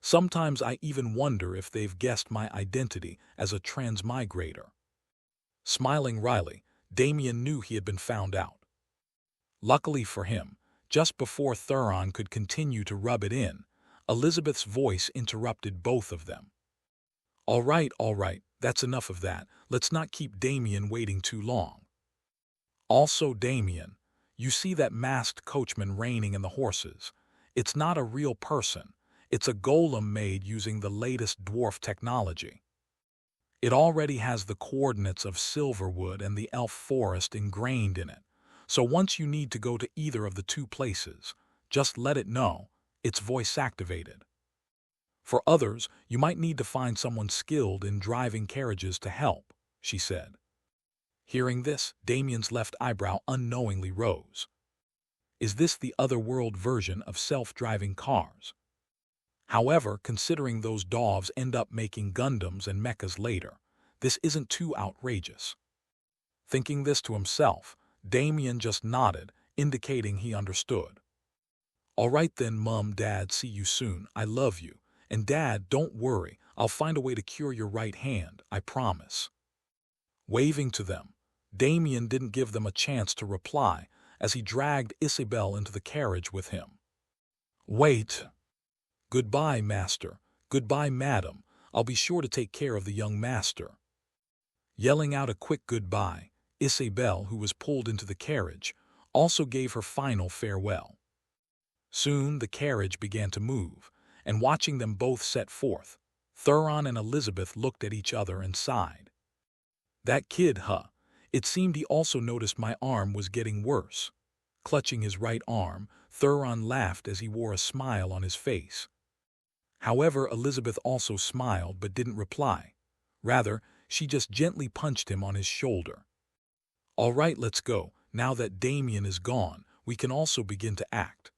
A: Sometimes I even wonder if they've guessed my identity as a transmigrator. Smiling wryly, Damien knew he had been found out. Luckily for him, just before Thuron could continue to rub it in, Elizabeth's voice interrupted both of them. All right, that's enough of that. Let's not keep Damien waiting too long. Also, Damien, you see that masked coachman reining in the horses. It's not a real person. It's a golem made using the latest dwarf technology. It already has the coordinates of Silverwood and the Elf Forest ingrained in it, so once you need to go to either of the two places, just let it know, it's voice-activated. For others, you might need to find someone skilled in driving carriages to help, she said. Hearing this, Damien's left eyebrow unknowingly rose. Is this the otherworld version of self-driving cars? However, considering those Dovs end up making Gundams and mechas later, this isn't too outrageous. Thinking this to himself, Damien just nodded, indicating he understood. All right then, Mum, Dad, see you soon, I love you. And Dad, don't worry, I'll find a way to cure your right hand, I promise. Waving to them, Damien didn't give them a chance to reply as he dragged Isabel into the carriage with him. Wait. Goodbye, Master. Goodbye, Madam. I'll be sure to take care of the young master. Yelling out a quick goodbye, Isabel, who was pulled into the carriage, also gave her final farewell. Soon the carriage began to move, and watching them both set forth, Thuron and Elizabeth looked at each other and sighed. That kid, huh? It seemed he also noticed my arm was getting worse. Clutching his right arm, Thuron laughed as he wore a smile on his face. However, Elizabeth also smiled but didn't reply. Rather, she just gently punched him on his shoulder. All right, let's go. Now that Damien is gone, we can also begin to act.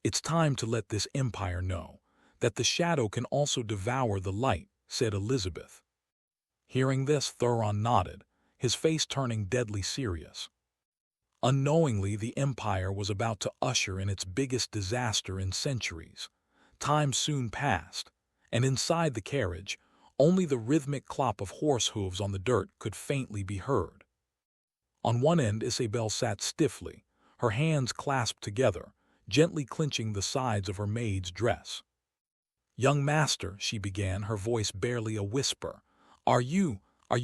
A: It's time to let this empire know that the shadow can also devour the light, said Elizabeth. Hearing this, Thuron nodded, his face turning deadly serious. Unknowingly, the empire was about to usher in its biggest disaster in centuries. Time soon passed, and inside the carriage, only the rhythmic clop of horse hooves on the dirt could faintly be heard. On one end, Isabel sat stiffly, her hands clasped together, gently clinching the sides of her maid's dress. Young master, she began, her voice barely a whisper. Are you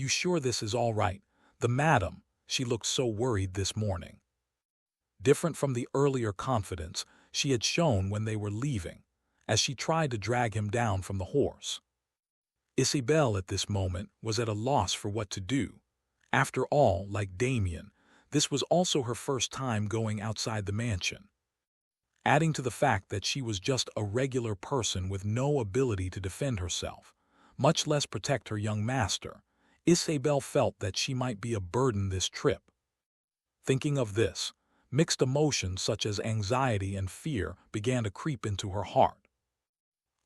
A: sure this is all right? The madam, she looked so worried this morning. Different from the earlier confidence she had shown when they were leaving, as she tried to drag him down from the horse. Isabel at this moment was at a loss for what to do. After all, like Damien, this was also her first time going outside the mansion. Adding to the fact that she was just a regular person with no ability to defend herself, much less protect her young master, Isabel felt that she might be a burden this trip. Thinking of this, mixed emotions such as anxiety and fear began to creep into her heart.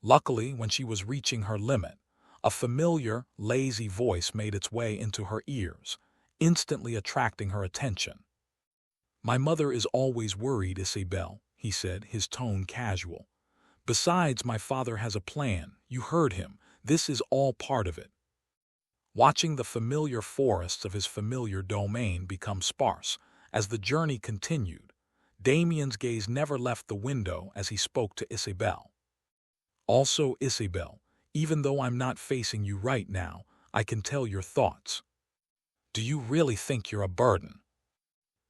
A: Luckily, when she was reaching her limit, a familiar, lazy voice made its way into her ears, instantly attracting her attention. My mother is always worried, Isabel, he said, his tone casual. Besides, my father has a plan. You heard him. This is all part of it. Watching the familiar forests of his familiar domain become sparse as the journey continued, Damien's gaze never left the window as he spoke to Isabel. Also, Isabel, even though I'm not facing you right now, I can tell your thoughts. Do you really think you're a burden?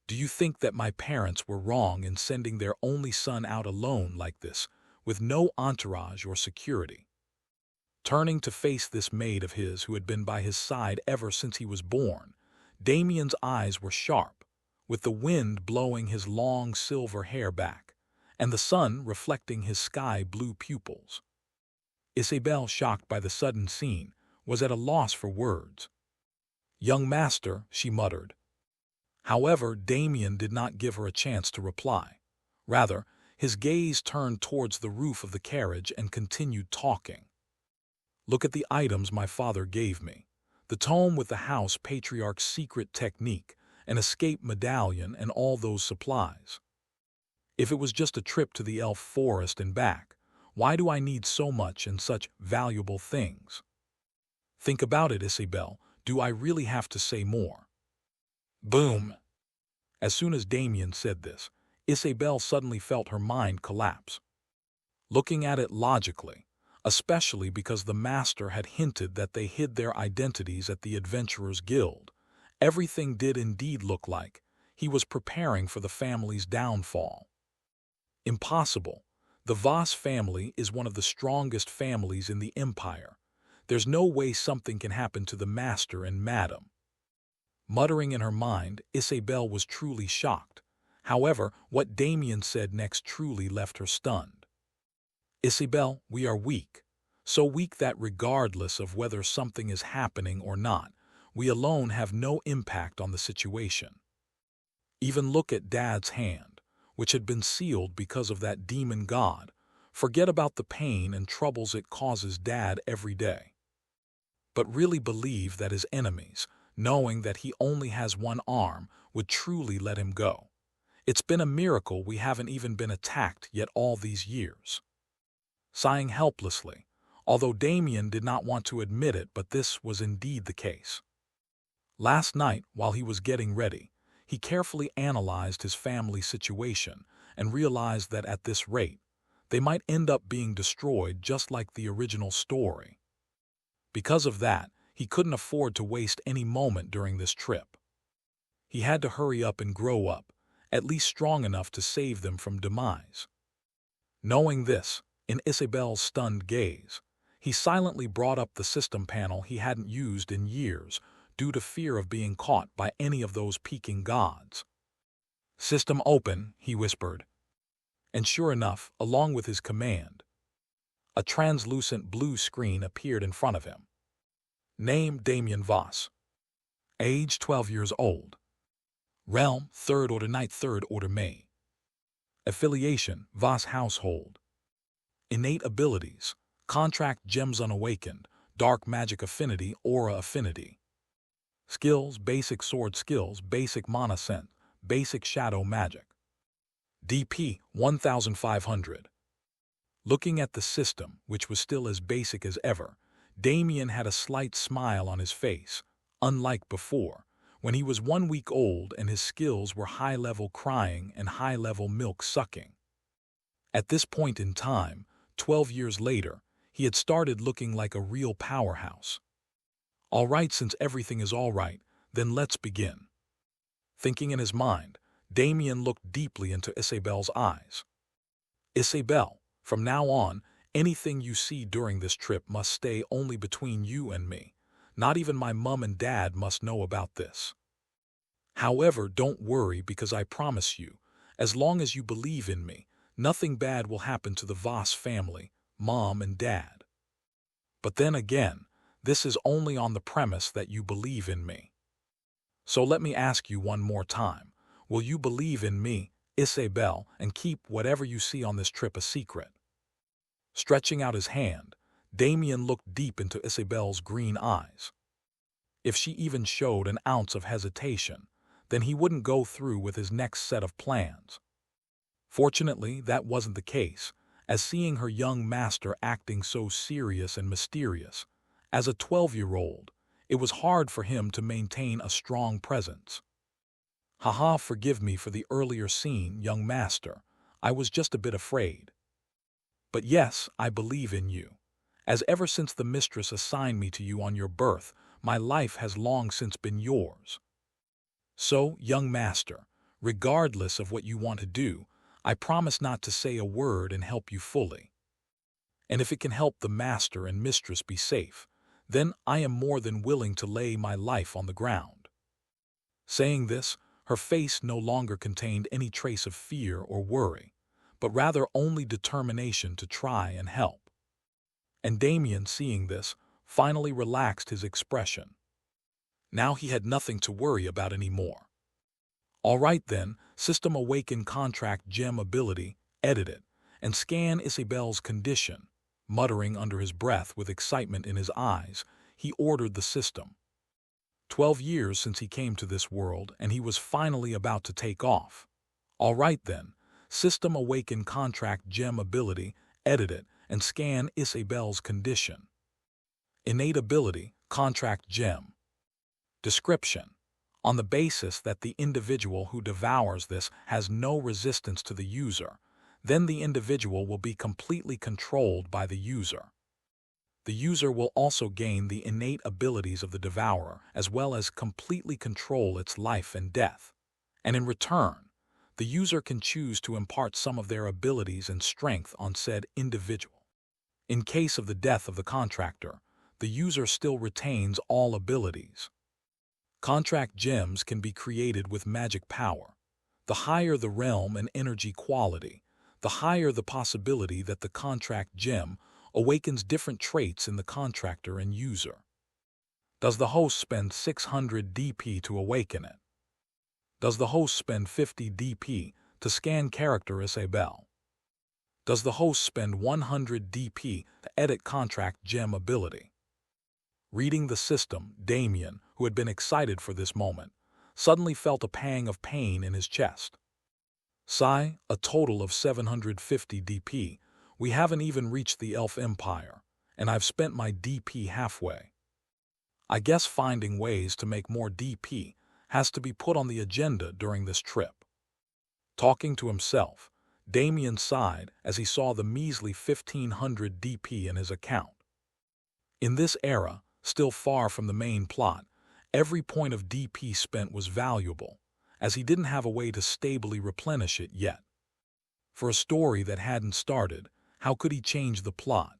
A: Do you think that my parents were wrong in sending their only son out alone like this, with no entourage or security? Turning to face this maid of his who had been by his side ever since he was born, Damien's eyes were sharp, with the wind blowing his long silver hair back, and the sun reflecting his sky-blue pupils. Isabel, shocked by the sudden scene, was at a loss for words. "Young master," she muttered. However, Damien did not give her a chance to reply. Rather, his gaze turned towards the roof of the carriage and continued talking. "Look at the items my father gave me. The tome with the house patriarch's secret technique, an escape medallion, and all those supplies. If it was just a trip to the elf forest and back, why do I need so much and such valuable things? Think about it, Isabel. Do I really have to say more?" Boom! As soon as Damien said this, Isabel suddenly felt her mind collapse. Looking at it logically, especially because the master had hinted that they hid their identities at the Adventurers Guild, everything did indeed look like he was preparing for the family's downfall. Impossible. The Voss family is one of the strongest families in the Empire. There's no way something can happen to the master and madam. Muttering in her mind, Isabel was truly shocked. However, what Damien said next truly left her stunned. "Isabel, we are weak. So weak that regardless of whether something is happening or not, we alone have no impact on the situation. Even look at Dad's hand, which had been sealed because of that demon god. Forget about the pain and troubles it causes Dad every day. But really believe that his enemies, knowing that he only has one arm, would truly let him go. It's been a miracle we haven't even been attacked yet all these years." Sighing helplessly, although Damien did not want to admit it, but this was indeed the case. Last night, while he was getting ready, he carefully analyzed his family situation and realized that at this rate, they might end up being destroyed just like the original story. Because of that, he couldn't afford to waste any moment during this trip. He had to hurry up and grow up, at least strong enough to save them from demise. Knowing this, in Isabel's stunned gaze, he silently brought up the system panel he hadn't used in years due to fear of being caught by any of those peeking gods. "System open," he whispered. And sure enough, along with his command, a translucent blue screen appeared in front of him. Name: Damien Voss. Age: 12 years old. Realm: Third Order Knight, Third Order May. Affiliation: Voss household. Innate abilities: Contract Gems Unawakened, Dark Magic Affinity, Aura Affinity. Skills: Basic Sword Skills, Basic Mana Scent, Basic Shadow Magic. DP: 1500. Looking at the system, which was still as basic as ever, Damien had a slight smile on his face, unlike before, when he was 1 week old and his skills were high-level crying and high-level milk-sucking. At this point in time, 12 years later, he had started looking like a real powerhouse. "All right, since everything is all right, then let's begin." Thinking in his mind, Damien looked deeply into Isabel's eyes. "Isabel, from now on, anything you see during this trip must stay only between you and me. Not even my mom and dad must know about this. However, don't worry, because I promise you, as long as you believe in me, nothing bad will happen to the Voss family, mom and dad. But then again, this is only on the premise that you believe in me. So let me ask you one more time. Will you believe in me, Isabel, and keep whatever you see on this trip a secret?" Stretching out his hand, Damien looked deep into Isabel's green eyes. If she even showed an ounce of hesitation, then he wouldn't go through with his next set of plans. Fortunately, that wasn't the case, as seeing her young master acting so serious and mysterious, as a 12-year-old, it was hard for him to maintain a strong presence. Haha, forgive me for the earlier scene, young master. I was just a bit afraid. But yes, I believe in you. As ever since the mistress assigned me to you on your birth, my life has long since been yours. So, young master, regardless of what you want to do, I promise not to say a word and help you fully. And if it can help the master and mistress be safe, then I am more than willing to lay my life on the ground. Saying this, her face no longer contained any trace of fear or worry, but rather only determination to try and help. And Damien, seeing this, finally relaxed his expression. Now he had nothing to worry about anymore. All right then, System Awaken Contract Gem Ability, edit it, and scan Isabel's condition. Muttering under his breath with excitement in his eyes, he ordered the system. 12 years since he came to this world, and he was finally about to take off. All right then, System Awaken Contract Gem Ability, edit it, and scan Isabel's condition. Innate Ability, Contract Gem. Description: on the basis that the individual who devours this has no resistance to the user, then the individual will be completely controlled by the user. The user will also gain the innate abilities of the devourer as well as completely control its life and death. And in return, the user can choose to impart some of their abilities and strength on said individual. In case of the death of the contractor, the user still retains all abilities. Contract gems can be created with magic power. The higher the realm and energy quality, the higher the possibility that the contract gem awakens different traits in the contractor and user. Does the host spend 600 DP to awaken it? Does the host spend 50 DP to scan character Isabel? Does the host spend 100 DP to edit contract gem ability? Reading the system, Damien, who had been excited for this moment, suddenly felt a pang of pain in his chest. Sigh, a total of 750 DP. We haven't even reached the Elf Empire, and I've spent my DP halfway. I guess finding ways to make more DP has to be put on the agenda during this trip. Talking to himself, Damien sighed as he saw the measly 1,500 DP in his account. In this era, still far from the main plot, every point of DP spent was valuable, as he didn't have a way to stably replenish it yet. For a story that hadn't started, how could he change the plot?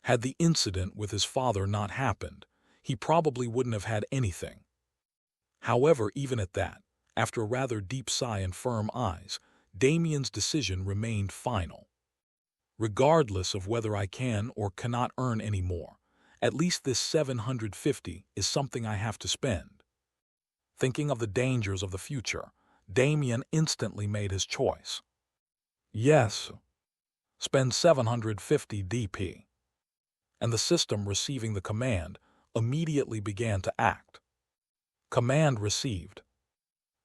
A: Had the incident with his father not happened, he probably wouldn't have had anything. However, even at that, after a rather deep sigh and firm eyes, Damien's decision remained final. Regardless of whether I can or cannot earn any more, at least this 750 is something I have to spend. Thinking of the dangers of the future, Damien instantly made his choice. Yes, spend 750 DP. And the system receiving the command immediately began to act. Command received.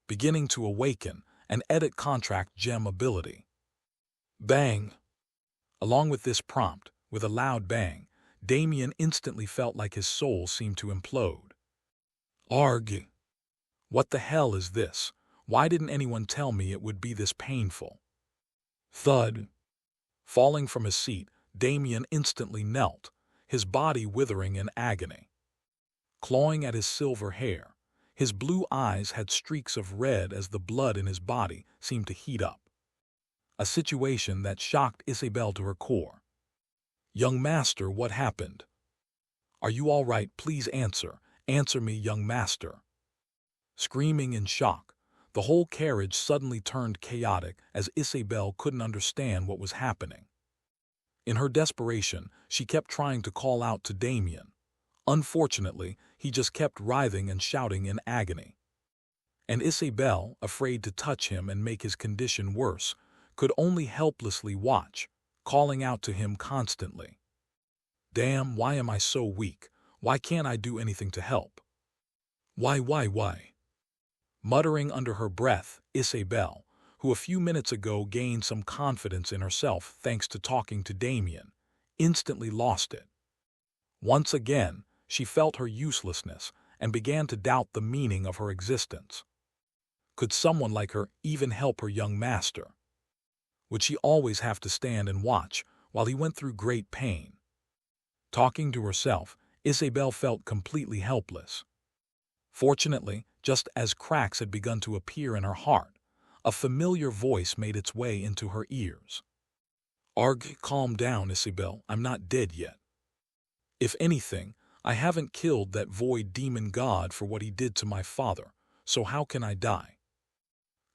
A: Beginning to awaken and edit contract gem ability. Bang! Along with this prompt, with a loud bang, Damien instantly felt like his soul seemed to implode. Arg! What the hell is this? Why didn't anyone tell me it would be this painful? Thud! Falling from his seat, Damien instantly knelt, his body withering in agony. Clawing at his silver hair, his blue eyes had streaks of red as the blood in his body seemed to heat up. A situation that shocked Isabel to her core. Young master, what happened? Are you all right? Please answer. Answer me, young master. Screaming in shock, the whole carriage suddenly turned chaotic as Isabel couldn't understand what was happening. In her desperation, she kept trying to call out to Damien. Unfortunately, he just kept writhing and shouting in agony. And Isabel, afraid to touch him and make his condition worse, could only helplessly watch, calling out to him constantly. Damn, why am I so weak? Why can't I do anything to help? Why? Muttering under her breath, Isabel, who a few minutes ago gained some confidence in herself thanks to talking to Damien, instantly lost it. Once again, she felt her uselessness and began to doubt the meaning of her existence. Could someone like her even help her young master? Would she always have to stand and watch while he went through great pain? Talking to herself, Isabel felt completely helpless. Fortunately, just as cracks had begun to appear in her heart, a familiar voice made its way into her ears. "Arg, calm down, Isabel, I'm not dead yet. If anything, I haven't killed that void demon god for what he did to my father, so how can I die?"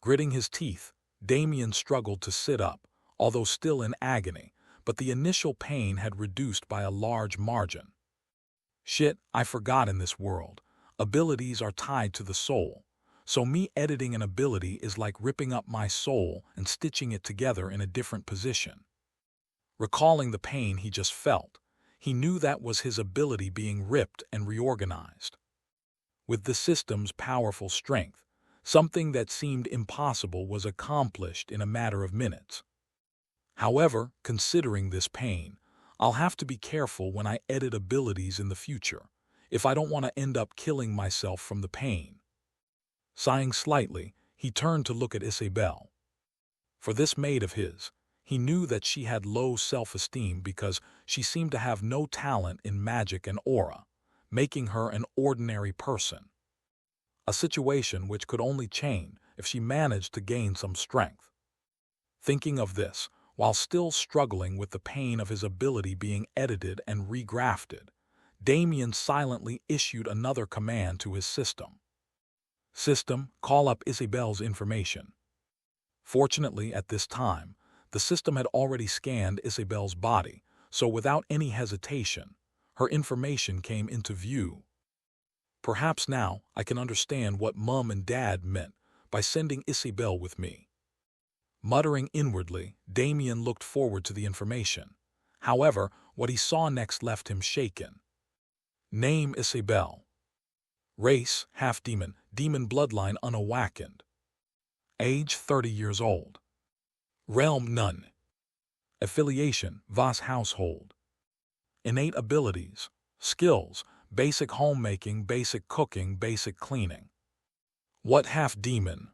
A: Gritting his teeth, Damien struggled to sit up, although still in agony, but the initial pain had reduced by a large margin. Shit, I forgot in this world, abilities are tied to the soul, so me editing an ability is like ripping up my soul and stitching it together in a different position. Recalling the pain he just felt, he knew that was his ability being ripped and reorganized. With the system's powerful strength, something that seemed impossible was accomplished in a matter of minutes. However, considering this pain, I'll have to be careful when I edit abilities in the future, if I don't want to end up killing myself from the pain. Sighing slightly, he turned to look at Isabel. For this maid of his, he knew that she had low self-esteem because she seemed to have no talent in magic and aura, making her an ordinary person. A situation which could only change if she managed to gain some strength. Thinking of this, while still struggling with the pain of his ability being edited and regrafted, Damien silently issued another command to his system. "System, call up Isabel's information." Fortunately, at this time, the system had already scanned Isabel's body, so without any hesitation, her information came into view. Perhaps now I can understand what Mum and Dad meant by sending Isabel with me. Muttering inwardly, Damien looked forward to the information. However, what he saw next left him shaken. Name Isabel. Race, half-demon, demon bloodline unawakened. Age 30 years old. Realm none. Affiliation, Voss household. Innate abilities, skills, basic homemaking, basic cooking, basic cleaning. What half-demon?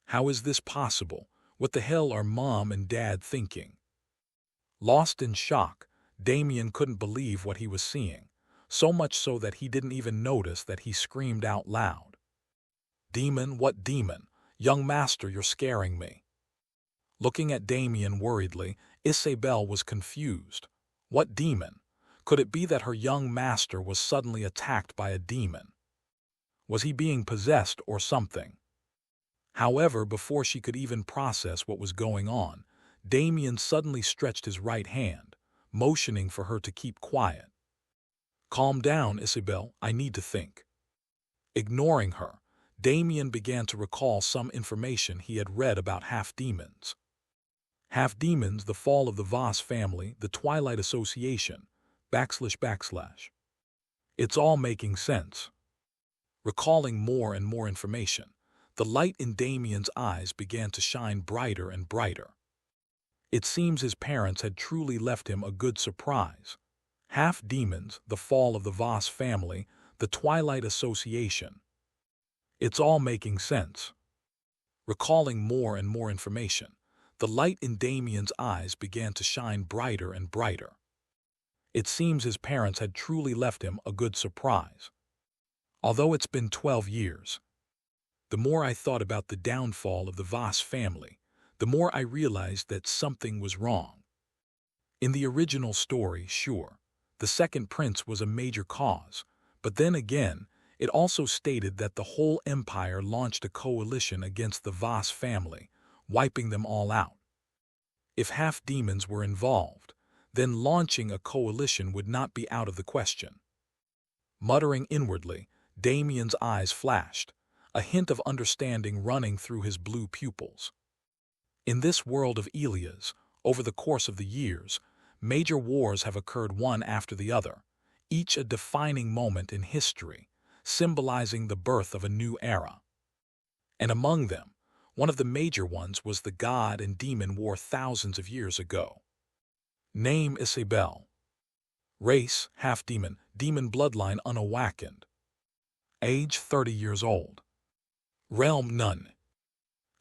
A: How is this possible? What the hell are Mom and Dad thinking? Lost in shock, Damien couldn't believe what he was seeing, so much so that he didn't even notice that he screamed out loud. "Demon, what demon? Young master, you're scaring me." Looking at Damien worriedly, Isabel was confused. What demon? Could it be that her young master was suddenly attacked by a demon? Was he being possessed or something? However, before she could even process what was going on, Damien suddenly stretched his right hand, motioning for her to keep quiet. "Calm down, Isabel, I need to think." Ignoring her, Damien began to recall some information he had read about half-demons. Half-demons, the fall of the Voss family, the Twilight Association, //. It's all making sense. Recalling more and more information, the light in Damien's eyes began to shine brighter and brighter. It seems his parents had truly left him a good surprise. Half-demons, the fall of the Voss family, the Twilight Association. It's all making sense. Recalling more and more information, the light in Damien's eyes began to shine brighter and brighter. It seems his parents had truly left him a good surprise. Although it's been 12 years, the more I thought about the downfall of the Voss family, the more I realized that something was wrong. In the original story, sure, the second prince was a major cause, but then again, it also stated that the whole empire launched a coalition against the Voss family, wiping them all out. If half-demons were involved, then launching a coalition would not be out of the question. Muttering inwardly, Damien's eyes flashed, a hint of understanding running through his blue pupils. In this world of Elias, over the course of the years, major wars have occurred one after the other, each a defining moment in history, symbolizing the birth of a new era. And among them, one of the major ones was the God and Demon War thousands of years ago. Name Isabel. Race, half-demon, demon bloodline unawakened. Age 30 years old. Realm none.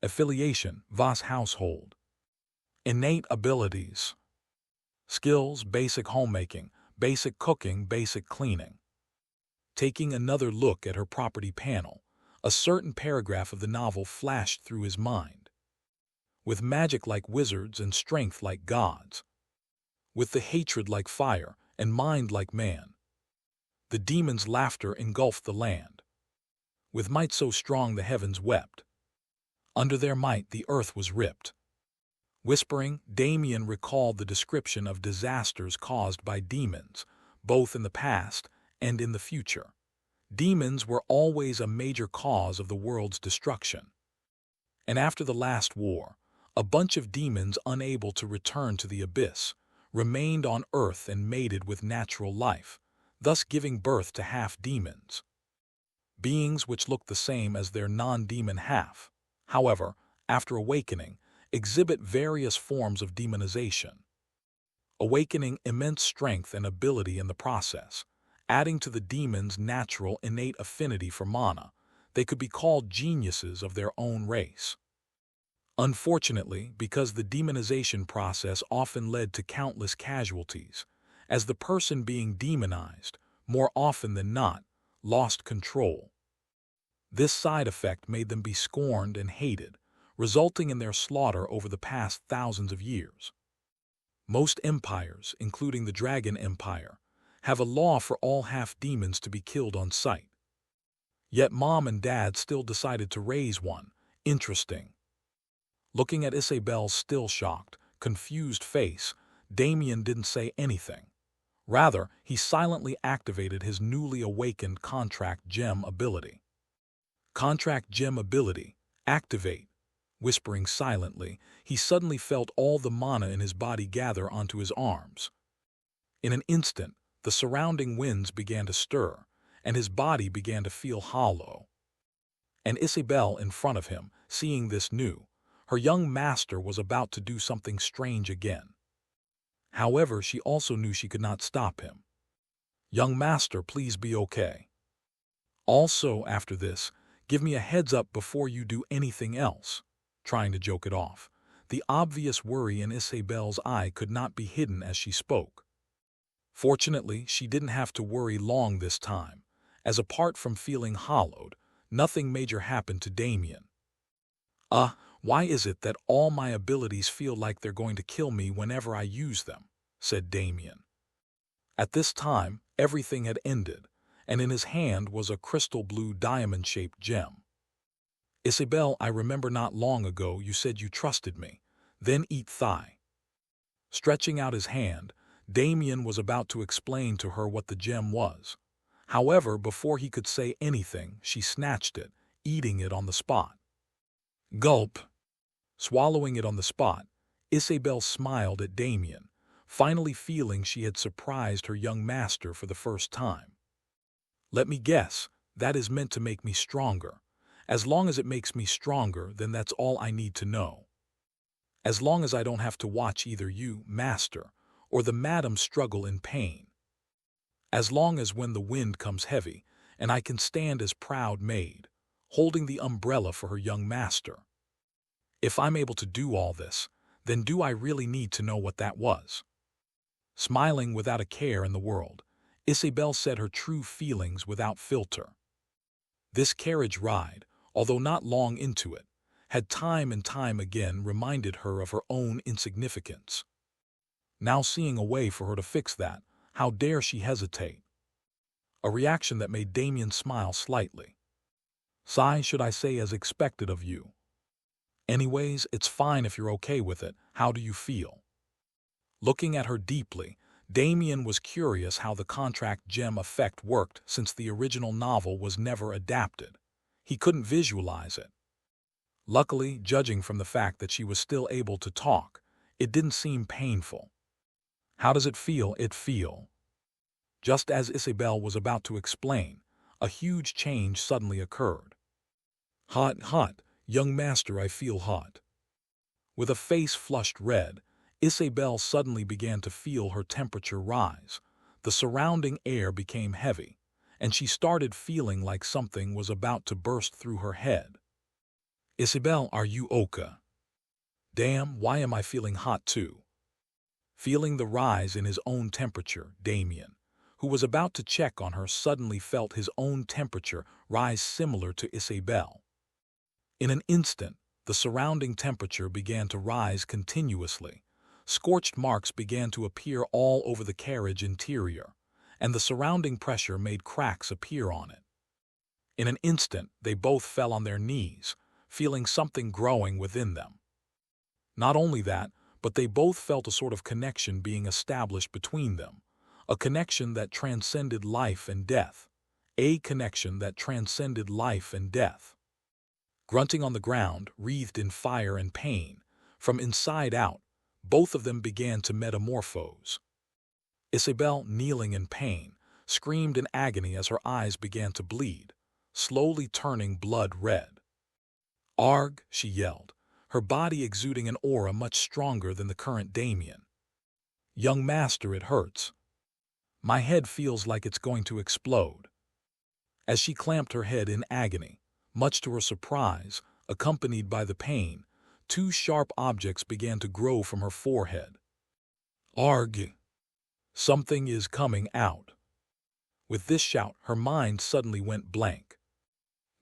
A: Affiliation, Voss household. Innate abilities. Skills, basic homemaking, basic cooking, basic cleaning. Taking another look at her property panel, a certain paragraph of the novel flashed through his mind. With magic like wizards and strength like gods. With the hatred like fire and mind like man. The demon's laughter engulfed the land. With might so strong the heavens wept. Under their might the earth was ripped. Whispering, Damien recalled the description of disasters caused by demons, both in the past and in the future. Demons were always a major cause of the world's destruction. And after the last war, a bunch of demons unable to return to the abyss remained on Earth and mated with natural life, thus giving birth to half-demons. Beings which look the same as their non-demon half, however, after awakening, exhibit various forms of demonization. Awakening immense strength and ability in the process, adding to the demon's natural innate affinity for mana, they could be called geniuses of their own race. Unfortunately, because the demonization process often led to countless casualties, as the person being demonized, more often than not, lost control. This side effect made them be scorned and hated, resulting in their slaughter over the past thousands of years. Most empires, including the Dragon Empire, have a law for all half-demons to be killed on sight. Yet Mom and Dad still decided to raise one. Interesting. Looking at Isabel's still shocked, confused face, Damien didn't say anything. Rather, he silently activated his newly awakened Contract Gem ability. Contract Gem ability, activate. Whispering silently, he suddenly felt all the mana in his body gather onto his arms. In an instant, the surrounding winds began to stir, and his body began to feel hollow. And Isabel in front of him, seeing this, knew her young master was about to do something strange again. However, she also knew she could not stop him. Young master, please be okay. Also, after this, give me a heads up before you do anything else. Trying to joke it off, the obvious worry in Isabel's eye could not be hidden as she spoke. Fortunately, she didn't have to worry long this time, as apart from feeling hollowed, nothing major happened to Damien. Why is it that all my abilities feel like they're going to kill me whenever I use them? Said Damien. At this time, everything had ended, and in his hand was a crystal blue diamond-shaped gem. Isabel, I remember not long ago you said you trusted me, then eat thigh. Stretching out his hand, Damien was about to explain to her what the gem was. However, before he could say anything, she snatched it, eating it on the spot. Gulp. Swallowing it on the spot, Isabel smiled at Damien, finally feeling she had surprised her young master for the first time. Let me guess, that is meant to make me stronger. As long as it makes me stronger, then that's all I need to know. As long as I don't have to watch either you, master, or the madam struggle in pain. As long as when the wind comes heavy, and I can stand as proud maid, holding the umbrella for her young master. If I'm able to do all this, then do I really need to know what that was? Smiling without a care in the world, Isabel said her true feelings without filter. This carriage ride, although not long into it, had time and time again reminded her of her own insignificance. Now seeing a way for her to fix that, how dare she hesitate? A reaction that made Damien smile slightly. Sigh, should I say, as expected of you. Anyways, it's fine if you're okay with it. How do you feel? Looking at her deeply, Damien was curious how the contract gem effect worked since the original novel was never adapted. He couldn't visualize it. Luckily, judging from the fact that she was still able to talk, it didn't seem painful. How does it feel? Just as Isabel was about to explain, a huge change suddenly occurred. Hot, young master, I feel hot. With a face flushed red, Isabel suddenly began to feel her temperature rise. The surrounding air became heavy, and she started feeling like something was about to burst through her head. Isabel, are you okay? Damn, why am I feeling hot too? Feeling the rise in his own temperature, Damien, who was about to check on her, suddenly felt his own temperature rise similar to Isabel. In an instant, the surrounding temperature began to rise continuously. Scorched marks began to appear all over the carriage interior, and the surrounding pressure made cracks appear on it. In an instant, they both fell on their knees, feeling something growing within them. Not only that, but they both felt a sort of connection being established between them, a connection that transcended life and death, a connection that transcended life and death. Grunting on the ground, wreathed in fire and pain, from inside out, both of them began to metamorphose. Isabel, kneeling in pain, screamed in agony as her eyes began to bleed, slowly turning blood red. "Arg!" she yelled, her body exuding an aura much stronger than the current Damien. "Young master, it hurts. My head feels like it's going to explode." As she clamped her head in agony, much to her surprise, accompanied by the pain, two sharp objects began to grow from her forehead. "Arg! Something is coming out." With this shout, her mind suddenly went blank.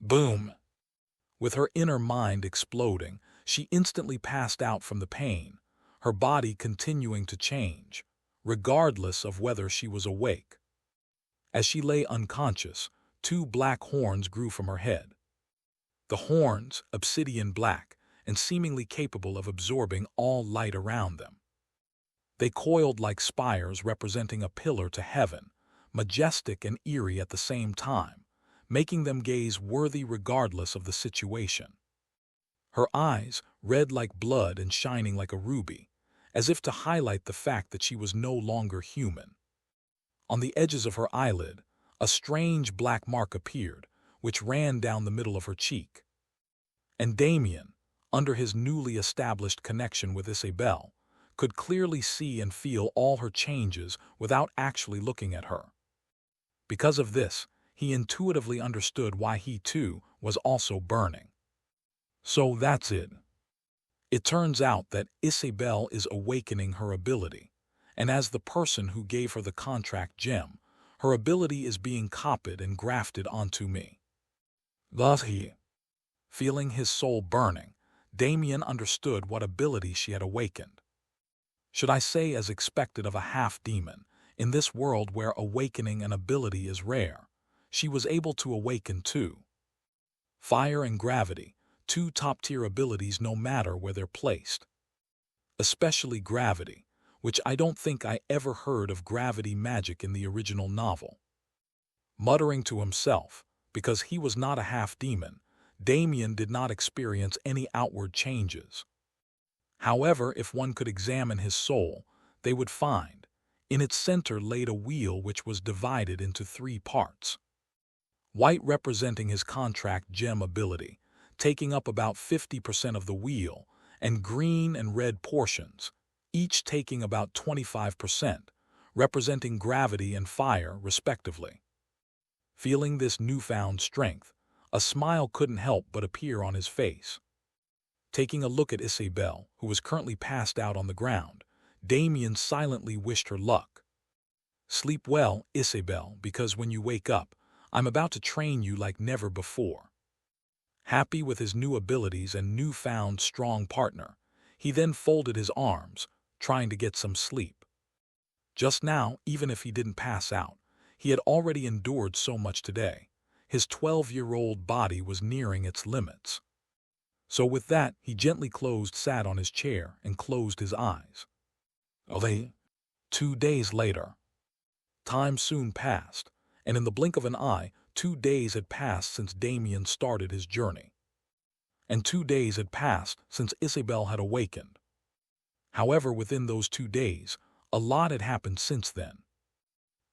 A: Boom! With her inner mind exploding, she instantly passed out from the pain, her body continuing to change, regardless of whether she was awake. As she lay unconscious, two black horns grew from her head. The horns, obsidian black, and seemingly capable of absorbing all light around them. They coiled like spires representing a pillar to heaven, majestic and eerie at the same time, making them gaze worthy regardless of the situation. Her eyes, red like blood and shining like a ruby, as if to highlight the fact that she was no longer human. On the edges of her eyelid, a strange black mark appeared, which ran down the middle of her cheek. And Damien, under his newly established connection with Isabel, could clearly see and feel all her changes without actually looking at her. Because of this, he intuitively understood why he too was also burning. So that's it. It turns out that Isabel is awakening her ability, and as the person who gave her the contract gem, her ability is being copied and grafted onto me. Thus feeling his soul burning, Damien understood what ability she had awakened. Should I say, as expected of a half-demon, in this world where awakening an ability is rare, she was able to awaken too. Fire and gravity, two top-tier abilities no matter where they're placed. Especially gravity, which I don't think I ever heard of gravity magic in the original novel. Muttering to himself, because he was not a half-demon, Damien did not experience any outward changes. However, if one could examine his soul, they would find, in its center laid a wheel which was divided into three parts. White representing his contract gem ability, taking up about 50% of the wheel, and green and red portions, each taking about 25%, representing gravity and fire respectively. Feeling this newfound strength, a smile couldn't help but appear on his face. Taking a look at Isabel, who was currently passed out on the ground, Damien silently wished her luck. "Sleep well, Isabel, because when you wake up, I'm about to train you like never before." Happy with his new abilities and newfound strong partner, he then folded his arms, trying to get some sleep. Just now, even if he didn't pass out, he had already endured so much today. His 12-year-old body was nearing its limits. So with that, he gently sat on his chair and closed his eyes. 2 days later. Time soon passed, and in the blink of an eye, 2 days had passed since Damien started his journey. And 2 days had passed since Isabel had awakened. However, within those 2 days, a lot had happened since then.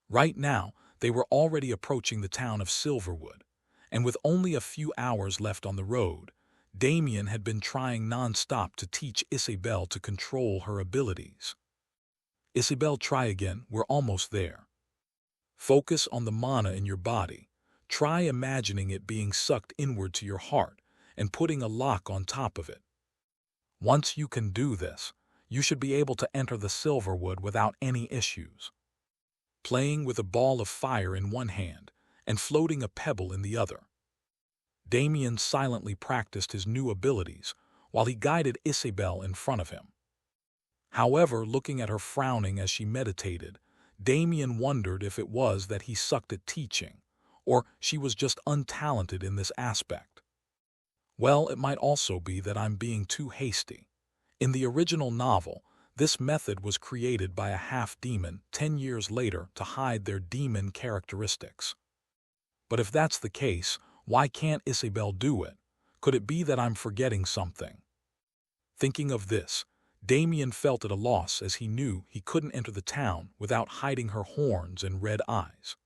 A: Right now, they were already approaching the town of Silverwood, and with only a few hours left on the road, Damien had been trying non-stop to teach Isabel to control her abilities. "Isabel, try again, we're almost there. Focus on the mana in your body. Try imagining it being sucked inward to your heart, and putting a lock on top of it. Once you can do this, you should be able to enter the Silverwood without any issues. Playing with a ball of fire in one hand and floating a pebble in the other, Damien silently practiced his new abilities while he guided Isabel in front of him. However, looking at her frowning as she meditated, Damien wondered if it was that he sucked at teaching, or she was just untalented in this aspect. Well, it might also be that I'm being too hasty. In the original novel, this method was created by a half-demon 10 years later to hide their demon characteristics. But if that's the case, why can't Isabel do it? Could it be that I'm forgetting something? Thinking of this, Damien felt at a loss as he knew he couldn't enter the town without hiding her horns and red eyes.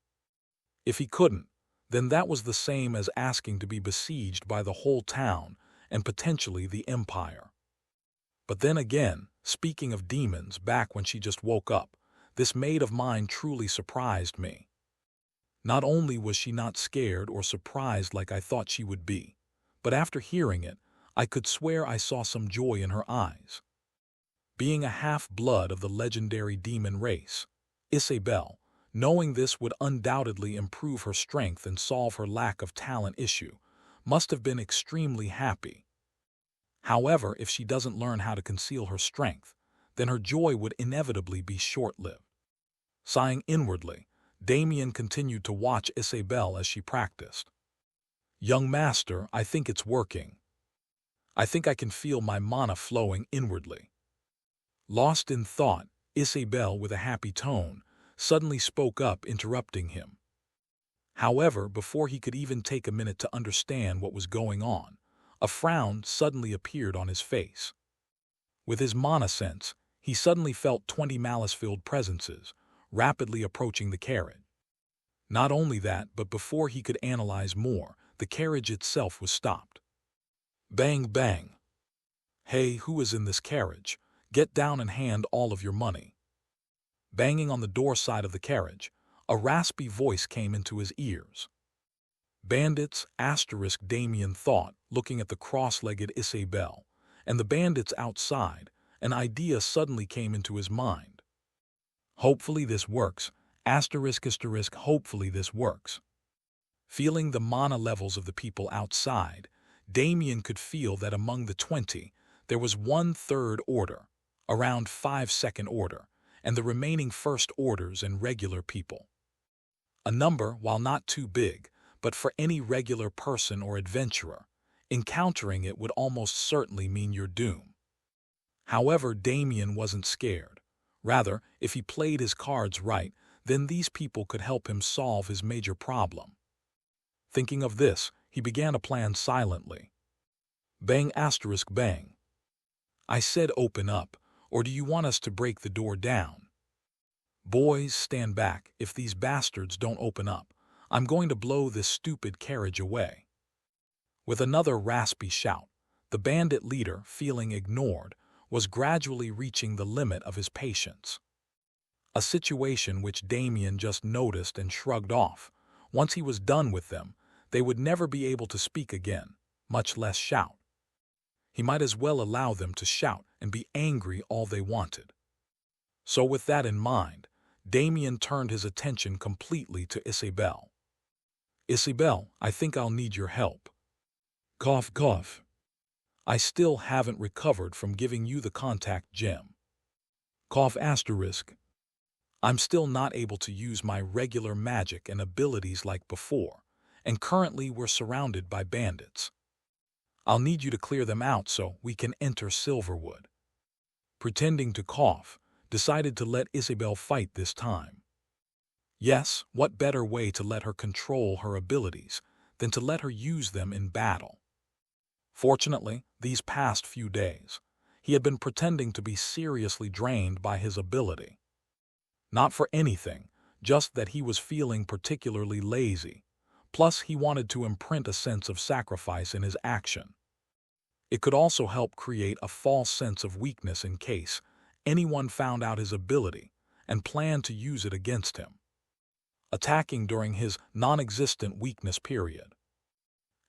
A: If he couldn't, then that was the same as asking to be besieged by the whole town and potentially the Empire. But then again, speaking of demons, back when she just woke up, this maid of mine truly surprised me. Not only was she not scared or surprised like I thought she would be, but after hearing it, I could swear I saw some joy in her eyes. Being a half-blood of the legendary demon race, Isabel, knowing this would undoubtedly improve her strength and solve her lack of talent issue, must have been extremely happy. However, if she doesn't learn how to conceal her strength, then her joy would inevitably be short-lived. Sighing inwardly, Damien continued to watch Isabel as she practiced. "Young master, I think it's working. I think I can feel my mana flowing inwardly." Lost in thought, Isabel, with a happy tone, suddenly spoke up, interrupting him. However, before he could even take a minute to understand what was going on, a frown suddenly appeared on his face. With his mana sense, he suddenly felt 20 malice-filled presences rapidly approaching the carriage. Not only that, but before he could analyze more, the carriage itself was stopped. Bang, bang. "Hey, who is in this carriage? Get down and hand all of your money." Banging on the door side of the carriage, a raspy voice came into his ears. "Bandits," Damien thought, looking at the cross-legged Isabel, and the bandits outside, an idea suddenly came into his mind. Hopefully this works, hopefully this works. Feeling the mana levels of the people outside, Damien could feel that among the 20, there was 1/3 order, around 5 second order, and the remaining first orders and regular people. A number, while not too big, but for any regular person or adventurer, encountering it would almost certainly mean your doom. However, Damien wasn't scared. Rather, if he played his cards right, then these people could help him solve his major problem. Thinking of this, he began a plan silently. Bang, bang. "I said open up, or do you want us to break the door down? Boys, stand back. If these bastards don't open up, I'm going to blow this stupid carriage away." With another raspy shout, the bandit leader, feeling ignored, was gradually reaching the limit of his patience. A situation which Damien just noticed and shrugged off. Once he was done with them, they would never be able to speak again, much less shout. He might as well allow them to shout and be angry all they wanted. So with that in mind, Damien turned his attention completely to Isabel. "Isabel, I think I'll need your help." Cough, cough. "I still haven't recovered from giving you the contact gem." Cough, "I'm still not able to use my regular magic and abilities like before, and currently we're surrounded by bandits. I'll need you to clear them out so we can enter Silverwood." Pretending to cough, decided to let Isabel fight this time. Yes, what better way to let her control her abilities than to let her use them in battle? Fortunately, these past few days, he had been pretending to be seriously drained by his ability. Not for anything, just that he was feeling particularly lazy, plus he wanted to imprint a sense of sacrifice in his action. It could also help create a false sense of weakness in case anyone found out his ability and planned to use it against him, attacking during his non-existent weakness period.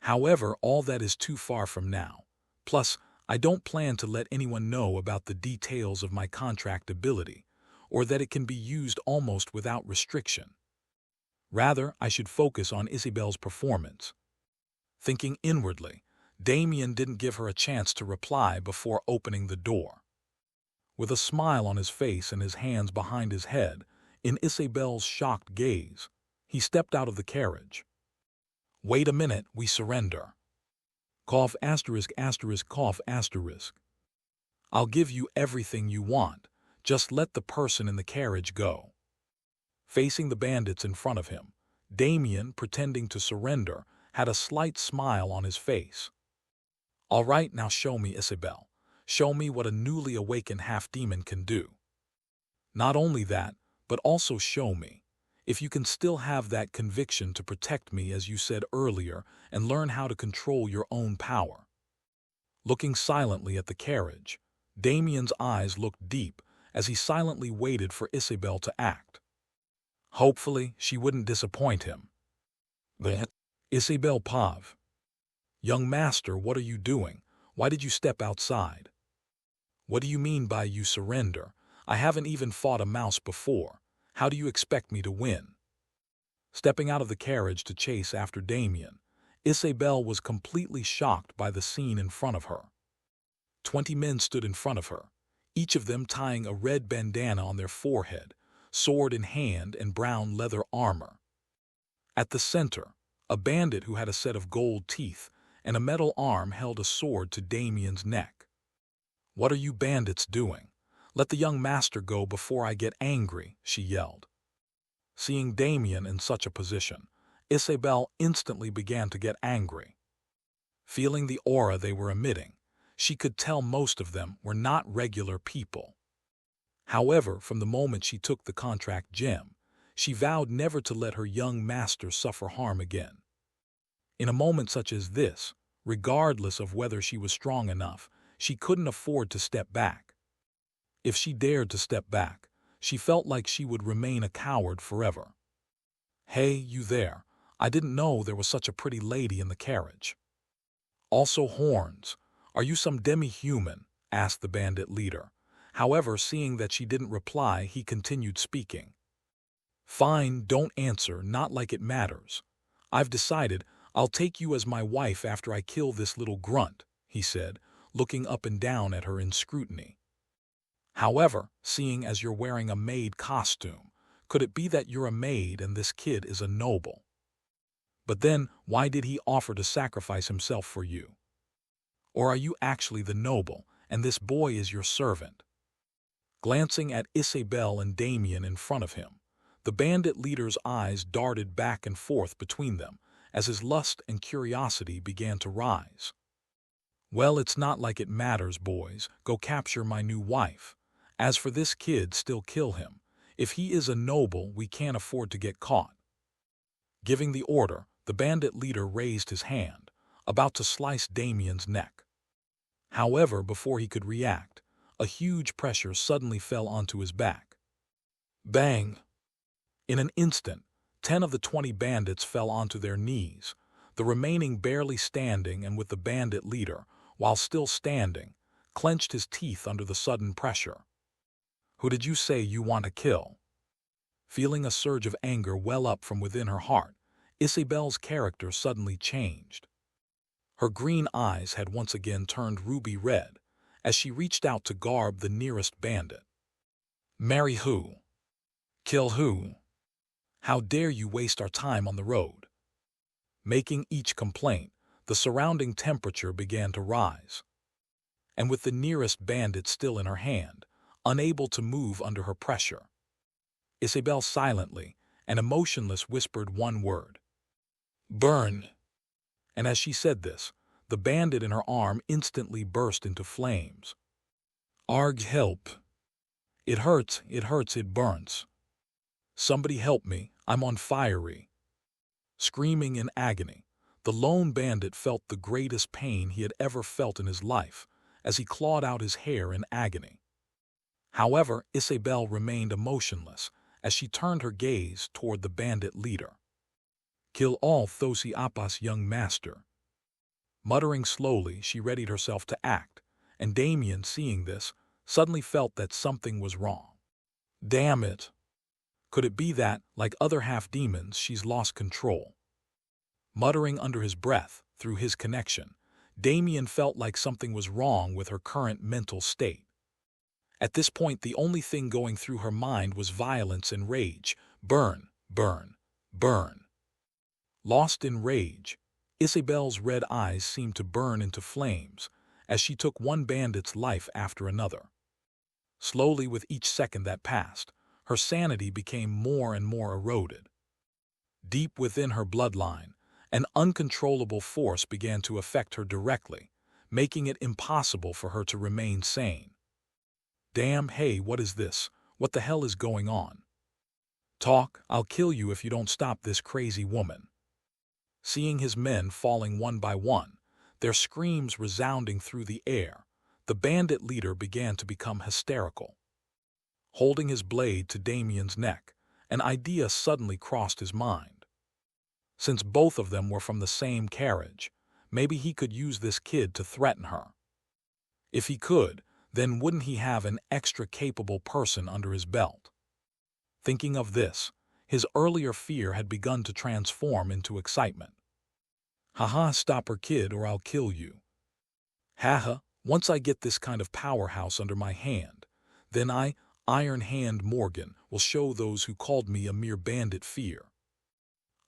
A: However, all that is too far from now. Plus, I don't plan to let anyone know about the details of my contract ability, or that it can be used almost without restriction. Rather, I should focus on Isabel's performance. Thinking inwardly, Damien didn't give her a chance to reply before opening the door. With a smile on his face and his hands behind his head, in Isabel's shocked gaze, he stepped out of the carriage. "Wait a minute, we surrender. Cough asterisk asterisk cough asterisk. I'll give you everything you want, just let the person in the carriage go." Facing the bandits in front of him, Damien, pretending to surrender, had a slight smile on his face. "All right, now show me, Isabel. Show me what a newly awakened half-demon can do. Not only that, but also show me if you can still have that conviction to protect me as you said earlier and learn how to control your own power." Looking silently at the carriage, Damien's eyes looked deep as he silently waited for Isabel to act. Hopefully, she wouldn't disappoint him. But Isabel Pav. "Young master, what are you doing? Why did you step outside? What do you mean by you surrender? I haven't even fought a mouse before. How do you expect me to win?" Stepping out of the carriage to chase after Damien, Isabel was completely shocked by the scene in front of her. 20 men stood in front of her, each of them tying a red bandana on their forehead, sword in hand and brown leather armor. At the center, a bandit who had a set of gold teeth and a metal arm held a sword to Damien's neck. "What are you bandits doing? Let the young master go before I get angry," she yelled. Seeing Damien in such a position, Isabel instantly began to get angry. Feeling the aura they were emitting, she could tell most of them were not regular people. However, from the moment she took the contract gem, she vowed never to let her young master suffer harm again. In a moment such as this, regardless of whether she was strong enough, she couldn't afford to step back. If she dared to step back, she felt like she would remain a coward forever. "Hey, you there, I didn't know there was such a pretty lady in the carriage. Also horns. Are you some demi-human?" asked the bandit leader. However, seeing that she didn't reply, he continued speaking. "Fine, don't answer, not like it matters. I've decided I'll take you as my wife after I kill this little grunt," he said, looking up and down at her in scrutiny. "However, seeing as you're wearing a maid costume, could it be that you're a maid and this kid is a noble? But then, why did he offer to sacrifice himself for you? Or are you actually the noble, and this boy is your servant?" Glancing at Isabel and Damien in front of him, the bandit leader's eyes darted back and forth between them as his lust and curiosity began to rise. "Well, it's not like it matters, boys. Go capture my new wife. As for this kid, still kill him. If he is a noble, we can't afford to get caught." Giving the order, the bandit leader raised his hand, about to slice Damien's neck. However, before he could react, a huge pressure suddenly fell onto his back. Bang! In an instant, 10 of the 20 bandits fell onto their knees, the remaining barely standing, and with the bandit leader, while still standing, clenched his teeth under the sudden pressure. "Who did you say you want to kill?" Feeling a surge of anger well up from within her heart, Isabel's character suddenly changed. Her green eyes had once again turned ruby red as she reached out to garb the nearest bandit. "Marry who? Kill who? How dare you waste our time on the road?" Making each complaint, the surrounding temperature began to rise. And with the nearest bandit still in her hand, unable to move under her pressure, Isabel silently and emotionless whispered one word: "Burn!" And as she said this, the bandit in her arm instantly burst into flames. "Arg, help! It hurts, it burns. Somebody help me, I'm on fire!" Screaming in agony, the lone bandit felt the greatest pain he had ever felt in his life as he clawed out his hair in agony. However, Isabel remained emotionless as she turned her gaze toward the bandit leader. "Kill all Thosi Appas, young master. Muttering slowly, she readied herself to act, and Damien, seeing this, suddenly felt that something was wrong. Damn it! Could it be that, like other half-demons, she's lost control? Muttering under his breath, through his connection, Damien felt like something was wrong with her current mental state. At this point, the only thing going through her mind was violence and rage. Burn, burn, burn. Lost in rage, Isabel's red eyes seemed to burn into flames as she took one bandit's life after another. Slowly, with each second that passed, her sanity became more and more eroded. Deep within her bloodline, an uncontrollable force began to affect her directly, making it impossible for her to remain sane. Damn, hey, what is this? What the hell is going on? Talk, I'll kill you if you don't stop this crazy woman. Seeing his men falling one by one, their screams resounding through the air, the bandit leader began to become hysterical. Holding his blade to Damien's neck, an idea suddenly crossed his mind. Since both of them were from the same carriage, maybe he could use this kid to threaten her. If he could, then wouldn't he have an extra capable person under his belt? Thinking of this, his earlier fear had begun to transform into excitement. Haha, stop her, kid, or I'll kill you. Haha, once I get this kind of powerhouse under my hand, then I, Iron Hand Morgan, will show those who called me a mere bandit fear.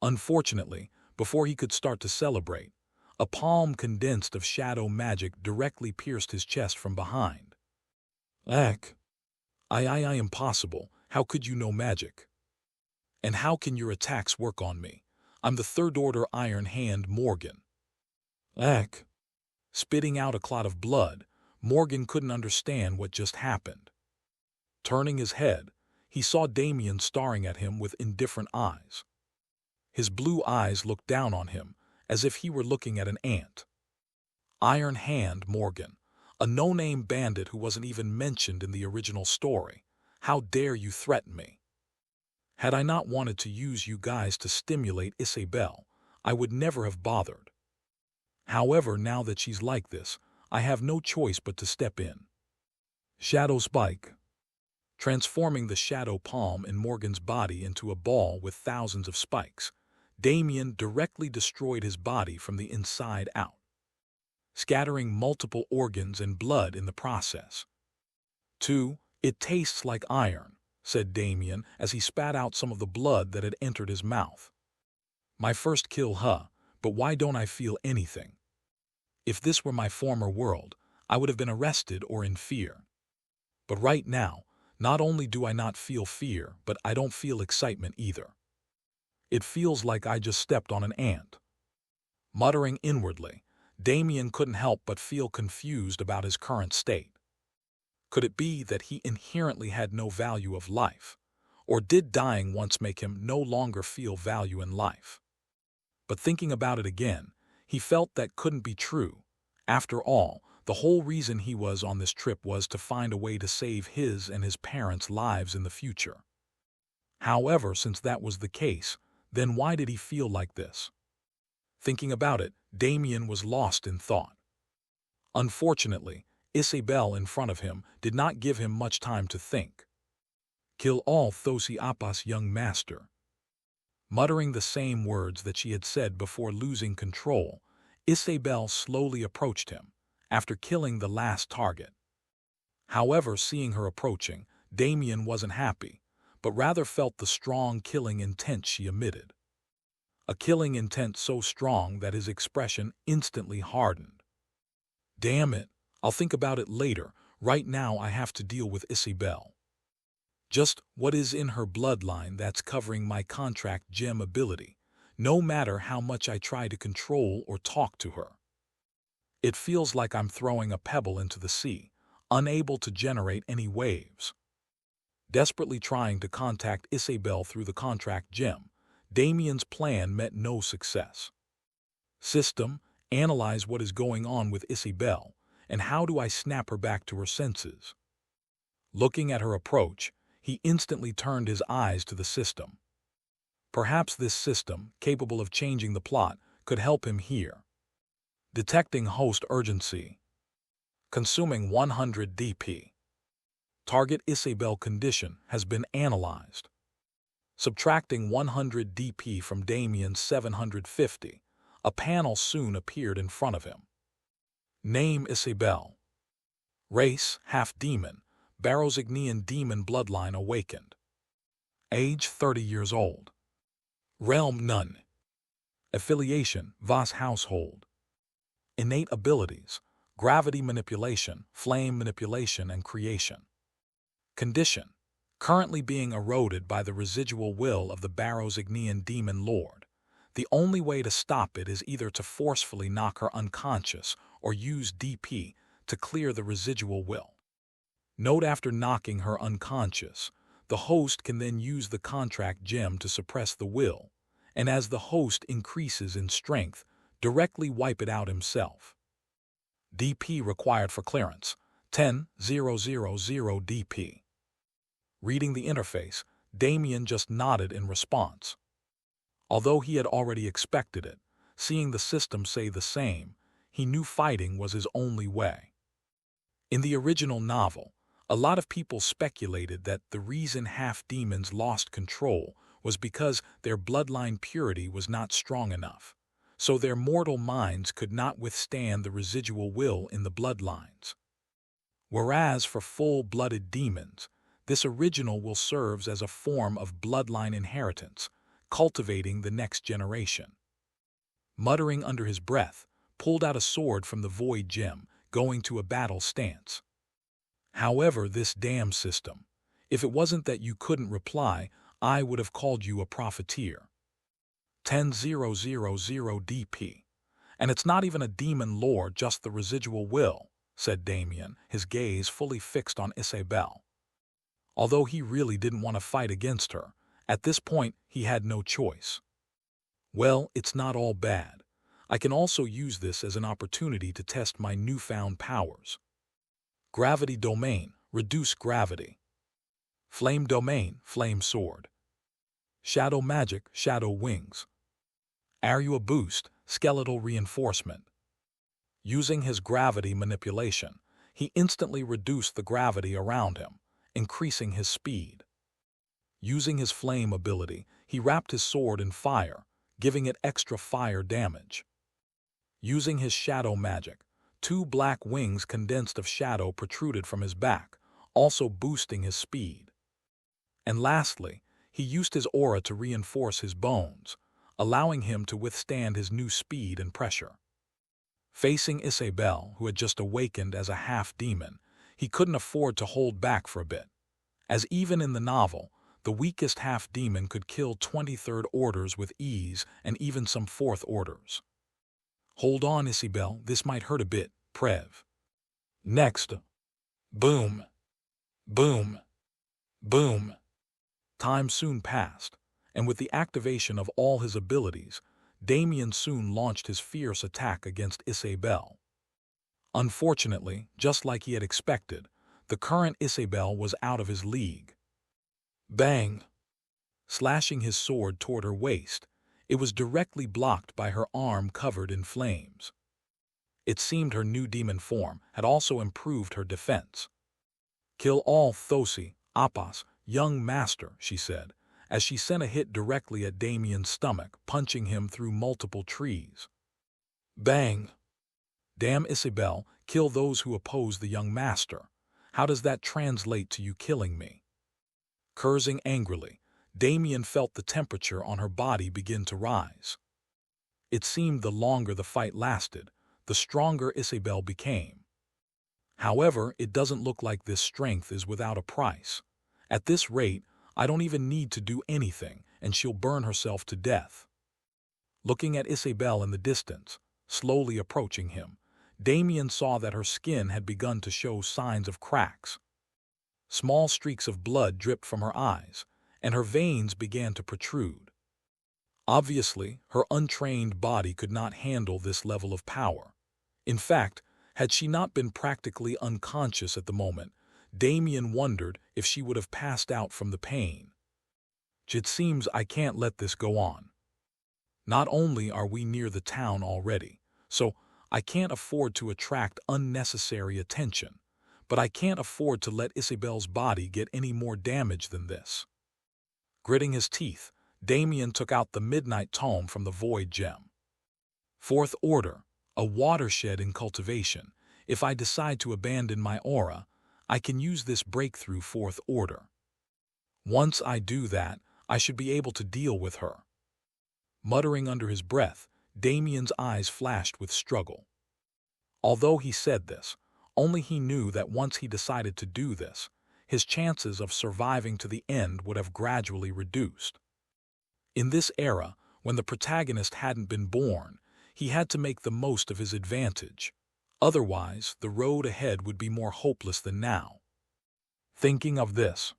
A: Unfortunately, before he could start to celebrate, a palm condensed of shadow magic directly pierced his chest from behind. Eck. I impossible. How could you know magic? And how can your attacks work on me? I'm the Third Order Iron Hand Morgan. Eck. Spitting out a clot of blood, Morgan couldn't understand what just happened. Turning his head, he saw Damien staring at him with indifferent eyes. His blue eyes looked down on him, as if he were looking at an ant. Iron Hand Morgan, a no-name bandit who wasn't even mentioned in the original story. How dare you threaten me? Had I not wanted to use you guys to stimulate Isabel, I would never have bothered. However, now that she's like this, I have no choice but to step in. Shadow Spike. Transforming the shadow palm in Morgan's body into a ball with thousands of spikes, Damien directly destroyed his body from the inside out, scattering multiple organs and blood in the process. It tastes like iron, said Damien as he spat out some of the blood that had entered his mouth. My first kill, huh? But why don't I feel anything? If this were my former world, I would have been arrested or in fear. But right now, not only do I not feel fear, but I don't feel excitement either. It feels like I just stepped on an ant. Muttering inwardly, Damien couldn't help but feel confused about his current state. Could it be that he inherently had no value of life, or did dying once make him no longer feel value in life? But thinking about it again, he felt that couldn't be true. After all, the whole reason he was on this trip was to find a way to save his and his parents' lives in the future. However, since that was the case, then why did he feel like this? Thinking about it, Damien was lost in thought. Unfortunately, Isabel in front of him did not give him much time to think. Kill all Thosi Appas, young master. Muttering the same words that she had said before losing control, Isabel slowly approached him, after killing the last target. However, seeing her approaching, Damien wasn't happy, but rather felt the strong killing intent she emitted. A killing intent so strong that his expression instantly hardened. Damn it, I'll think about it later. Right now I have to deal with Isabel. Just what is in her bloodline that's covering my contract gem ability, no matter how much I try to control or talk to her. It feels like I'm throwing a pebble into the sea, unable to generate any waves. Desperately trying to contact Isabel through the contract gem, Damien's plan met no success. System, analyze what is going on with Isabel, and how do I snap her back to her senses? Looking at her approach, he instantly turned his eyes to the system. Perhaps this system, capable of changing the plot, could help him here. Detecting host urgency. Consuming 100 DP. Target Isabel condition has been analyzed. Subtracting 100 DP from Damien's 750, a panel soon appeared in front of him. Name Isabel. Race, half-demon, Barrowsignian demon bloodline awakened. Age 30 years old. Realm none. Affiliation, Voss household. Innate abilities, gravity manipulation, flame manipulation and creation. Condition, currently being eroded by the residual will of the Barrowsignian demon lord. The only way to stop it is either to forcefully knock her unconscious or use DP to clear the residual will. Note: after knocking her unconscious, the host can then use the contract gem to suppress the will, and as the host increases in strength, directly wipe it out himself. DP required for clearance, 10,000 DP. Reading the interface, Damien just nodded in response. Although he had already expected it, seeing the system say the same, he knew fighting was his only way. In the original novel, a lot of people speculated that the reason half-demons lost control was because their bloodline purity was not strong enough, so their mortal minds could not withstand the residual will in the bloodlines. Whereas for full-blooded demons, this original will serve as a form of bloodline inheritance, cultivating the next generation. Muttering under his breath, pulled out a sword from the void gem, going to a battle stance. However, this damn system, if it wasn't that you couldn't reply, I would have called you a profiteer. 10,000 DP. And it's not even a demon lord, just the residual will, said Damien, his gaze fully fixed on Isabel. Although he really didn't want to fight against her, at this point he had no choice. Well, it's not all bad. I can also use this as an opportunity to test my newfound powers. Gravity domain, reduce gravity. Flame domain, flame sword. Shadow magic, shadow wings. Area boost, skeletal reinforcement. Using his gravity manipulation, he instantly reduced the gravity around him, increasing his speed. Using his flame ability, he wrapped his sword in fire, giving it extra fire damage. Using his shadow magic, 2 black wings condensed of shadow protruded from his back, also boosting his speed. And lastly, he used his aura to reinforce his bones, allowing him to withstand his new speed and pressure. Facing Isabel, who had just awakened as a half-demon, he couldn't afford to hold back for a bit, as even in the novel, the weakest half-demon could kill 23rd orders with ease and even some 4th orders. Hold on, Isabel, this might hurt a bit, Prev. Next. Boom. Boom. Boom. Time soon passed, and with the activation of all his abilities, Damien soon launched his fierce attack against Isabel. Unfortunately, just like he had expected, the current Isabel was out of his league. Bang! Slashing his sword toward her waist, it was directly blocked by her arm covered in flames. It seemed her new demon form had also improved her defense. Kill all Thosi, Appas, young master, she said, as she sent a hit directly at Damien's stomach, punching him through multiple trees. Bang! Damn Isabel, kill those who oppose the young master. How does that translate to you killing me? Cursing angrily, Damien felt the temperature on her body begin to rise. It seemed the longer the fight lasted, the stronger Isabel became. However, it doesn't look like this strength is without a price. At this rate, I don't even need to do anything, and she'll burn herself to death. Looking at Isabel in the distance, slowly approaching him, Damien saw that her skin had begun to show signs of cracks. Small streaks of blood dripped from her eyes, and her veins began to protrude. Obviously, her untrained body could not handle this level of power. In fact, had she not been practically unconscious at the moment, Damien wondered if she would have passed out from the pain. It seems I can't let this go on. Not only are we near the town already, so I can't afford to attract unnecessary attention, but I can't afford to let Isabel's body get any more damage than this. Gritting his teeth, Damien took out the midnight tome from the void gem. Fourth order, a watershed in cultivation. If I decide to abandon my aura, I can use this breakthrough fourth order. Once I do that, I should be able to deal with her. Muttering under his breath, Damien's eyes flashed with struggle. Although he said this, only he knew that once he decided to do this, his chances of surviving to the end would have gradually reduced. In this era, when the protagonist hadn't been born, he had to make the most of his advantage. Otherwise, the road ahead would be more hopeless than now. Thinking of this,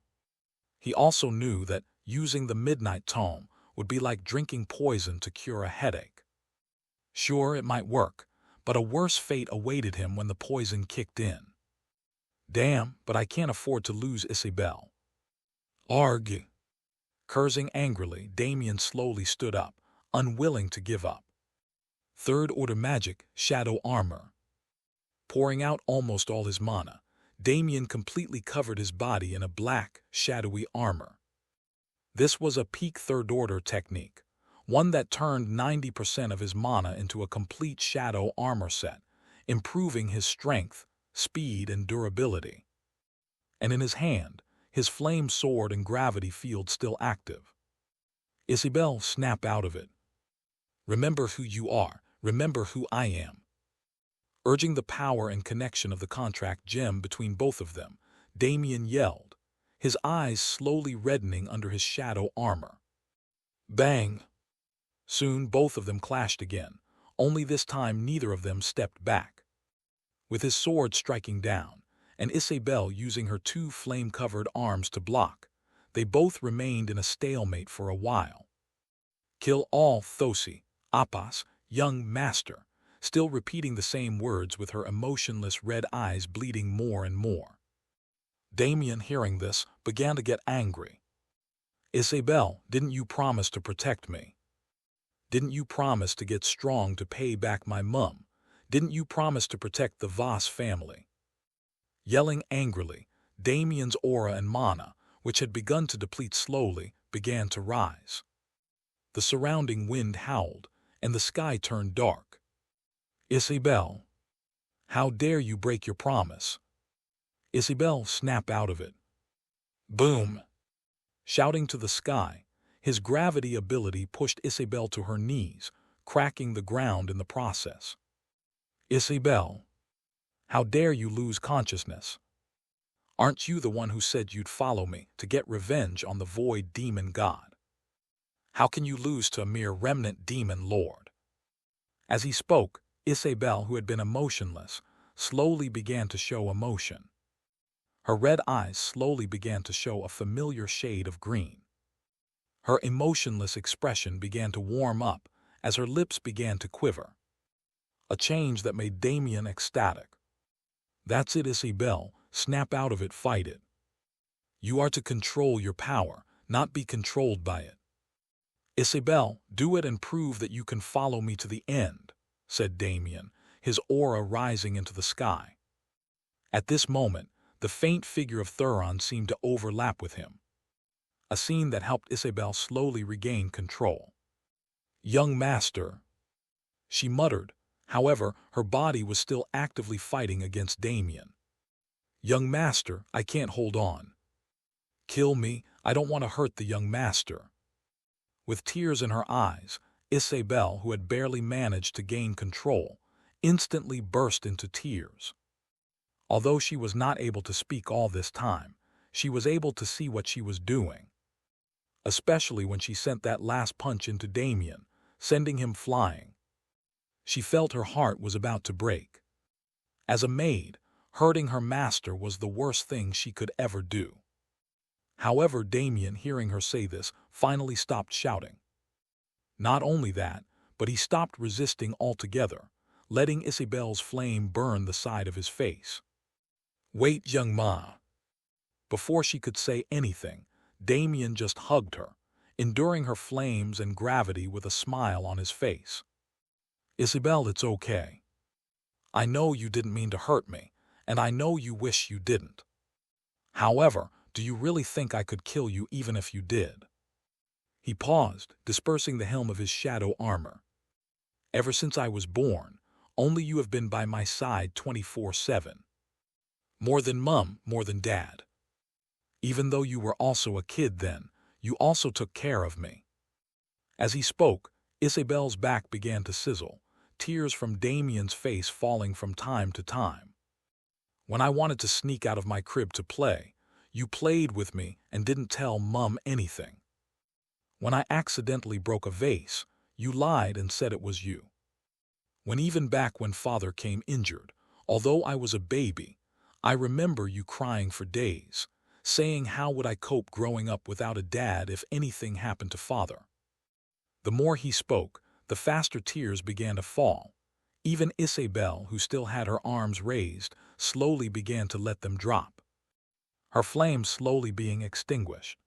A: he also knew that using the midnight tome would be like drinking poison to cure a headache. Sure, it might work, but a worse fate awaited him when the poison kicked in. Damn, but I can't afford to lose Isabel. Arg. Cursing angrily, Damien slowly stood up, unwilling to give up. Third order magic, shadow armor. Pouring out almost all his mana, Damien completely covered his body in a black, shadowy armor. This was a peak third order technique, one that turned 90% of his mana into a complete shadow armor set, improving his strength, speed, and durability. And in his hand, his flame sword and gravity field still active. Isabel, snap out of it. Remember who you are, remember who I am. Urging the power and connection of the contract gem between both of them, Damien yelled, his eyes slowly reddening under his shadow armor. Bang! Soon both of them clashed again, only this time neither of them stepped back. With his sword striking down, and Isabel using her two flame-covered arms to block, they both remained in a stalemate for a while. Kill all Thosi, Appas, young master, still repeating the same words with her emotionless red eyes bleeding more and more. Damien, hearing this, began to get angry. Isabel, didn't you promise to protect me? Didn't you promise to get strong to pay back my mum? Didn't you promise to protect the Voss family? Yelling angrily, Damien's aura and mana, which had begun to deplete slowly, began to rise. The surrounding wind howled, and the sky turned dark. Isabel, how dare you break your promise? Isabel, snap out of it. Boom! Shouting to the sky, his gravity ability pushed Isabel to her knees, cracking the ground in the process. Isabel, how dare you lose consciousness? Aren't you the one who said you'd follow me to get revenge on the void demon god? How can you lose to a mere remnant demon lord? As he spoke, Isabel, who had been emotionless, slowly began to show emotion. Her red eyes slowly began to show a familiar shade of green. Her emotionless expression began to warm up as her lips began to quiver. A change that made Damien ecstatic. That's it, Isabel, snap out of it, fight it. You are to control your power, not be controlled by it. Isabel, do it and prove that you can follow me to the end, said Damien, his aura rising into the sky. At this moment, the faint figure of Thuron seemed to overlap with him. A scene that helped Isabel slowly regain control. Young master, she muttered. However, her body was still actively fighting against Damien. Young master, I can't hold on. Kill me, I don't want to hurt the young master. With tears in her eyes, Isabel, who had barely managed to gain control, instantly burst into tears. Although she was not able to speak all this time, she was able to see what she was doing. Especially when she sent that last punch into Damien, sending him flying. She felt her heart was about to break. As a maid, hurting her master was the worst thing she could ever do. However, Damien, hearing her say this, finally stopped shouting. Not only that, but he stopped resisting altogether, letting Isabel's flame burn the side of his face. Wait, young ma. Before she could say anything, Damien just hugged her, enduring her flames and gravity with a smile on his face. Isabel, it's okay. I know you didn't mean to hurt me, and I know you wish you didn't. However, do you really think I could kill you even if you did?" He paused, dispersing the helm of his shadow armor. "Ever since I was born, only you have been by my side 24/7. More than Mum, more than Dad. Even though you were also a kid then, you also took care of me." As he spoke, Isabel's back began to sizzle, tears from Damien's face falling from time to time. "When I wanted to sneak out of my crib to play, you played with me and didn't tell Mum anything. When I accidentally broke a vase, you lied and said it was you. Even back when Father came injured, although I was a baby, I remember you crying for days, saying how would I cope growing up without a dad if anything happened to Father." The more he spoke, the faster tears began to fall. Even Isabel, who still had her arms raised, slowly began to let them drop, her flames slowly being extinguished.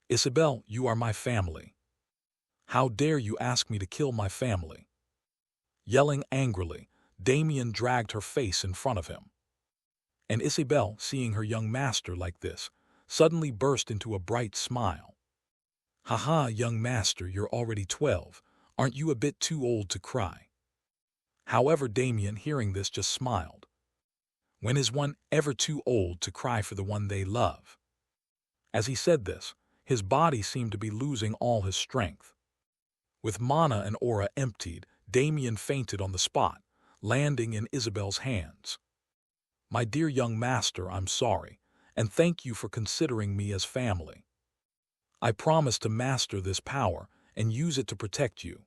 A: "Isabel, you are my family. How dare you ask me to kill my family?" Yelling angrily, Damien dragged her face in front of him. And Isabel, seeing her young master like this, suddenly burst into a bright smile. "Haha, young master, you're already 12. Aren't you a bit too old to cry?" However, Damien, hearing this, just smiled. When is one ever too old to cry for the one they love? As he said this, his body seemed to be losing all his strength. With mana and aura emptied, Damien fainted on the spot, landing in Isabel's hands. "My dear young master, I'm sorry, and thank you for considering me as family. I promise to master this power and use it to protect you."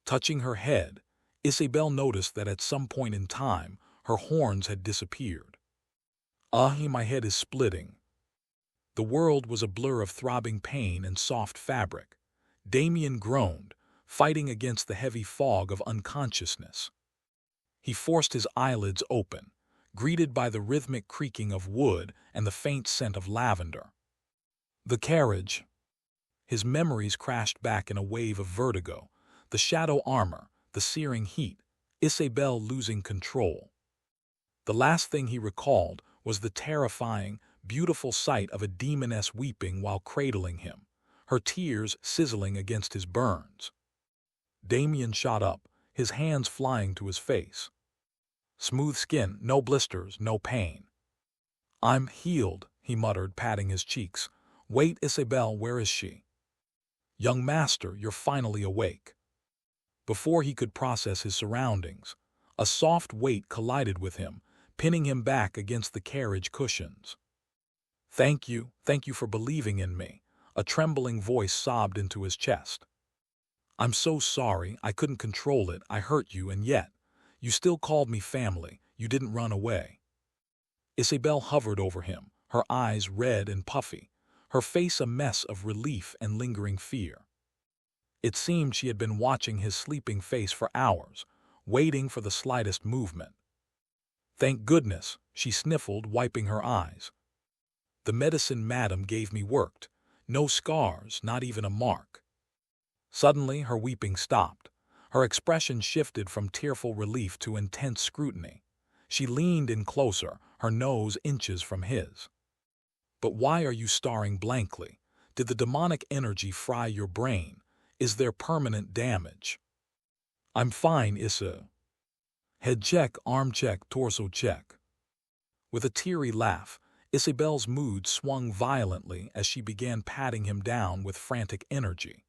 A: Touching her head, Isabel noticed that at some point in time, her horns had disappeared. My head is splitting." The world was a blur of throbbing pain and soft fabric. Damien groaned, fighting against the heavy fog of unconsciousness. He forced his eyelids open, greeted by the rhythmic creaking of wood and the faint scent of lavender. The carriage. His memories crashed back in a wave of vertigo. The shadow armor, the searing heat, Isabel losing control. The last thing he recalled was the terrifying, beautiful sight of a demoness weeping while cradling him, her tears sizzling against his burns. Damien shot up, his hands flying to his face. Smooth skin, no blisters, no pain. "I'm healed," he muttered, patting his cheeks. "Wait, Isabel, where is she?" "Young master, you're finally awake." Before he could process his surroundings, a soft weight collided with him, pinning him back against the carriage cushions. Thank you for believing in me," a trembling voice sobbed into his chest. "I'm so sorry, I couldn't control it, I hurt you, and yet, you still called me family, you didn't run away." Isabel hovered over him, her eyes red and puffy, her face a mess of relief and lingering fear. It seemed she had been watching his sleeping face for hours, waiting for the slightest movement. "Thank goodness," she sniffled, wiping her eyes. "The medicine madam gave me worked. No scars, not even a mark." Suddenly her weeping stopped. Her expression shifted from tearful relief to intense scrutiny. She leaned in closer, her nose inches from his. "But why are you staring blankly? Did the demonic energy fry your brain? Is there permanent damage?" "I'm fine, Issa." Head check, arm check, torso check. With a teary laugh, Isabel's mood swung violently as she began patting him down with frantic energy.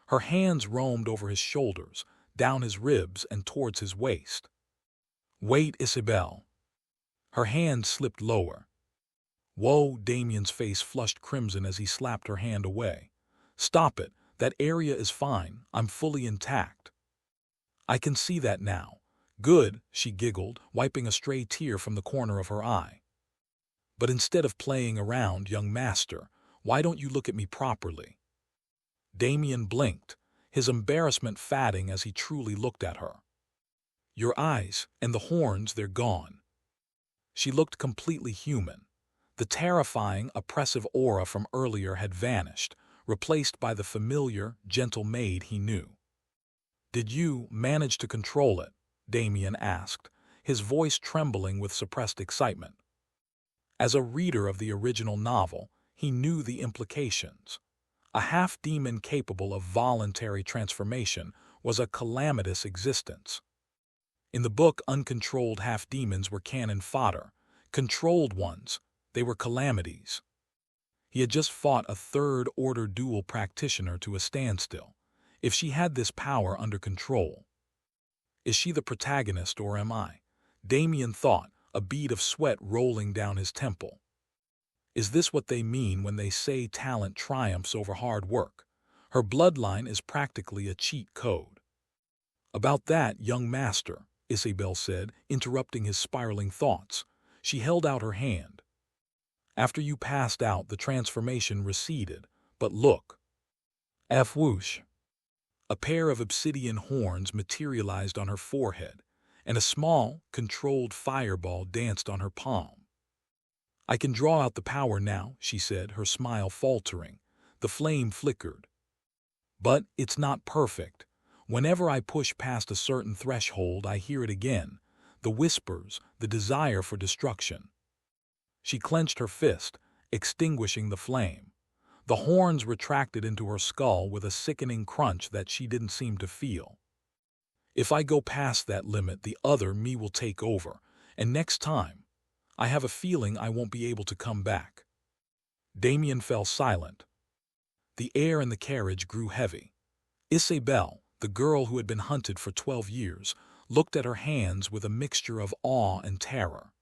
A: Her hands roamed over his shoulders, down his ribs and towards his waist. "Wait, Isabel." Her hand slipped lower. "Whoa," Damien's face flushed crimson as he slapped her hand away. "Stop it, that area is fine, I'm fully intact." "I can see that now." "Good," she giggled, wiping a stray tear from the corner of her eye. "But instead of playing around, young master, why don't you look at me properly?" Damien blinked, his embarrassment fading as he truly looked at her. "Your eyes, and the horns, they're gone." She looked completely human. The terrifying, oppressive aura from earlier had vanished, replaced by the familiar, gentle maid he knew. "Did you manage to control it?" Damien asked, his voice trembling with suppressed excitement. As a reader of the original novel, he knew the implications. A half-demon capable of voluntary transformation was a calamitous existence. In the book, uncontrolled half-demons were cannon fodder. Controlled ones, they were calamities. He had just fought a third-order dual practitioner to a standstill. If she had this power under control, is she the protagonist or am I? Damien thought, a bead of sweat rolling down his temple. Is this what they mean when they say talent triumphs over hard work? Her bloodline is practically a cheat code. About that, young master, Isabel said, interrupting his spiraling thoughts. She held out her hand. After you passed out, the transformation receded. But look. Whoosh. A pair of obsidian horns materialized on her forehead, and a small, controlled fireball danced on her palm. I can draw out the power now, she said, her smile faltering. The flame flickered. But it's not perfect. Whenever I push past a certain threshold, I hear it again. The whispers, the desire for destruction. She clenched her fist, extinguishing the flame. The horns retracted into her skull with a sickening crunch that she didn't seem to feel. If I go past that limit, the other me will take over, and next time, I have a feeling I won't be able to come back. Damien fell silent. The air in the carriage grew heavy. Isabel, the girl who had been hunted for 12 years, looked at her hands with a mixture of awe and terror.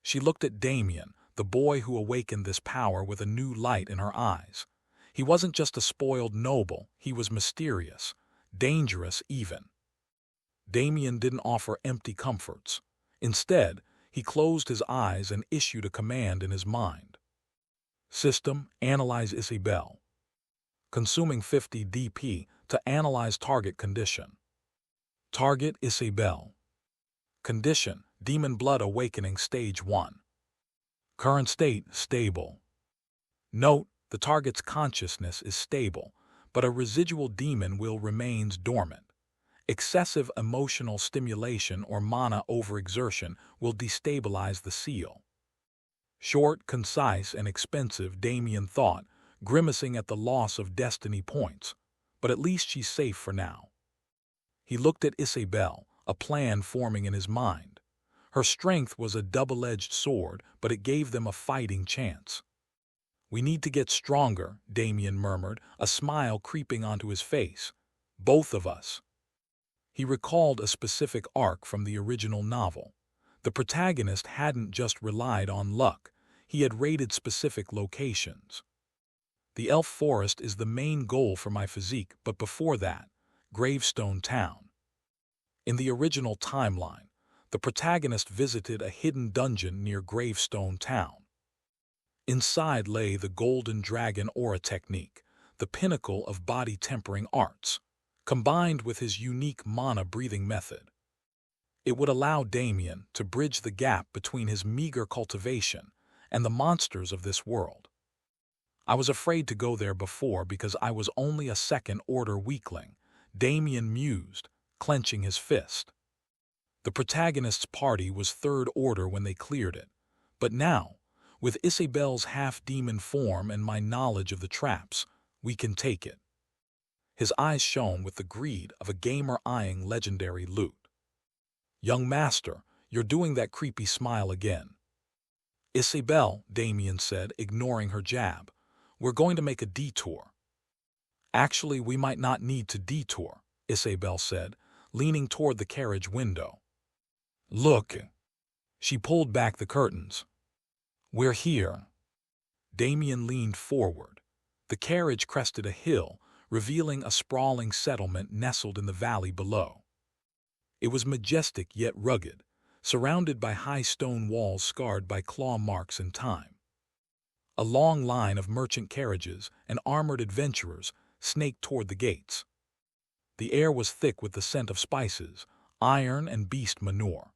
A: She looked at Damien, the boy who awakened this power, with a new light in her eyes. He wasn't just a spoiled noble, he was mysterious, dangerous even. Damien didn't offer empty comforts. Instead, he closed his eyes and issued a command in his mind. System, analyze Isabel. Consuming 50 DP to analyze target condition. Target Isabel. Condition, demon blood awakening stage 1. Current state, stable. Note, the target's consciousness is stable, but a residual demon will remain dormant. Excessive emotional stimulation or mana overexertion will destabilize the seal. Short, concise, and expensive, Damien thought, grimacing at the loss of destiny points. But at least she's safe for now. He looked at Isabel, a plan forming in his mind. Her strength was a double-edged sword, but it gave them a fighting chance. We need to get stronger, Damien murmured, a smile creeping onto his face. Both of us. He recalled a specific arc from the original novel. The protagonist hadn't just relied on luck, he had raided specific locations. The elf forest is the main goal for my physique, but before that, Gravestone Town. In the original timeline, the protagonist visited a hidden dungeon near Gravestone Town. Inside lay the Golden Dragon Aura technique, the pinnacle of body-tempering arts, combined with his unique mana-breathing method. It would allow Damien to bridge the gap between his meager cultivation and the monsters of this world. I was afraid to go there before because I was only a second-order weakling, Damien mused, clenching his fist. The protagonist's party was third order when they cleared it, but now, with Isabel's half-demon form and my knowledge of the traps, we can take it. His eyes shone with the greed of a gamer eyeing legendary loot. Young master, you're doing that creepy smile again. Isabel, Damien said, ignoring her jab, we're going to make a detour. Actually, we might not need to detour, Isabel said, leaning toward the carriage window. Look. She pulled back the curtains. We're here. Damien leaned forward. The carriage crested a hill, revealing a sprawling settlement nestled in the valley below. It was majestic yet rugged, surrounded by high stone walls scarred by claw marks in time. A long line of merchant carriages and armored adventurers snaked toward the gates. The air was thick with the scent of spices, iron, and beast manure.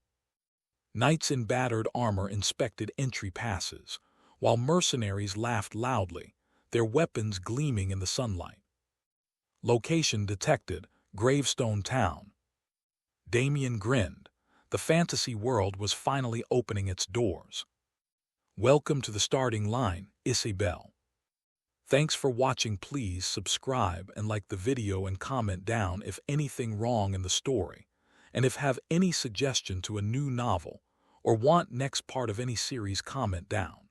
A: Knights in battered armor inspected entry passes, while mercenaries laughed loudly, their weapons gleaming in the sunlight. Location detected, Gravestone Town. Damien grinned. The The fantasy world was finally opening its doors. Welcome to the starting line, Isabel. Thanks for watching. Please subscribe and like the video and comment down if anything wrong in the story, and if have any suggestion to a new novel or want next part of any series, comment down.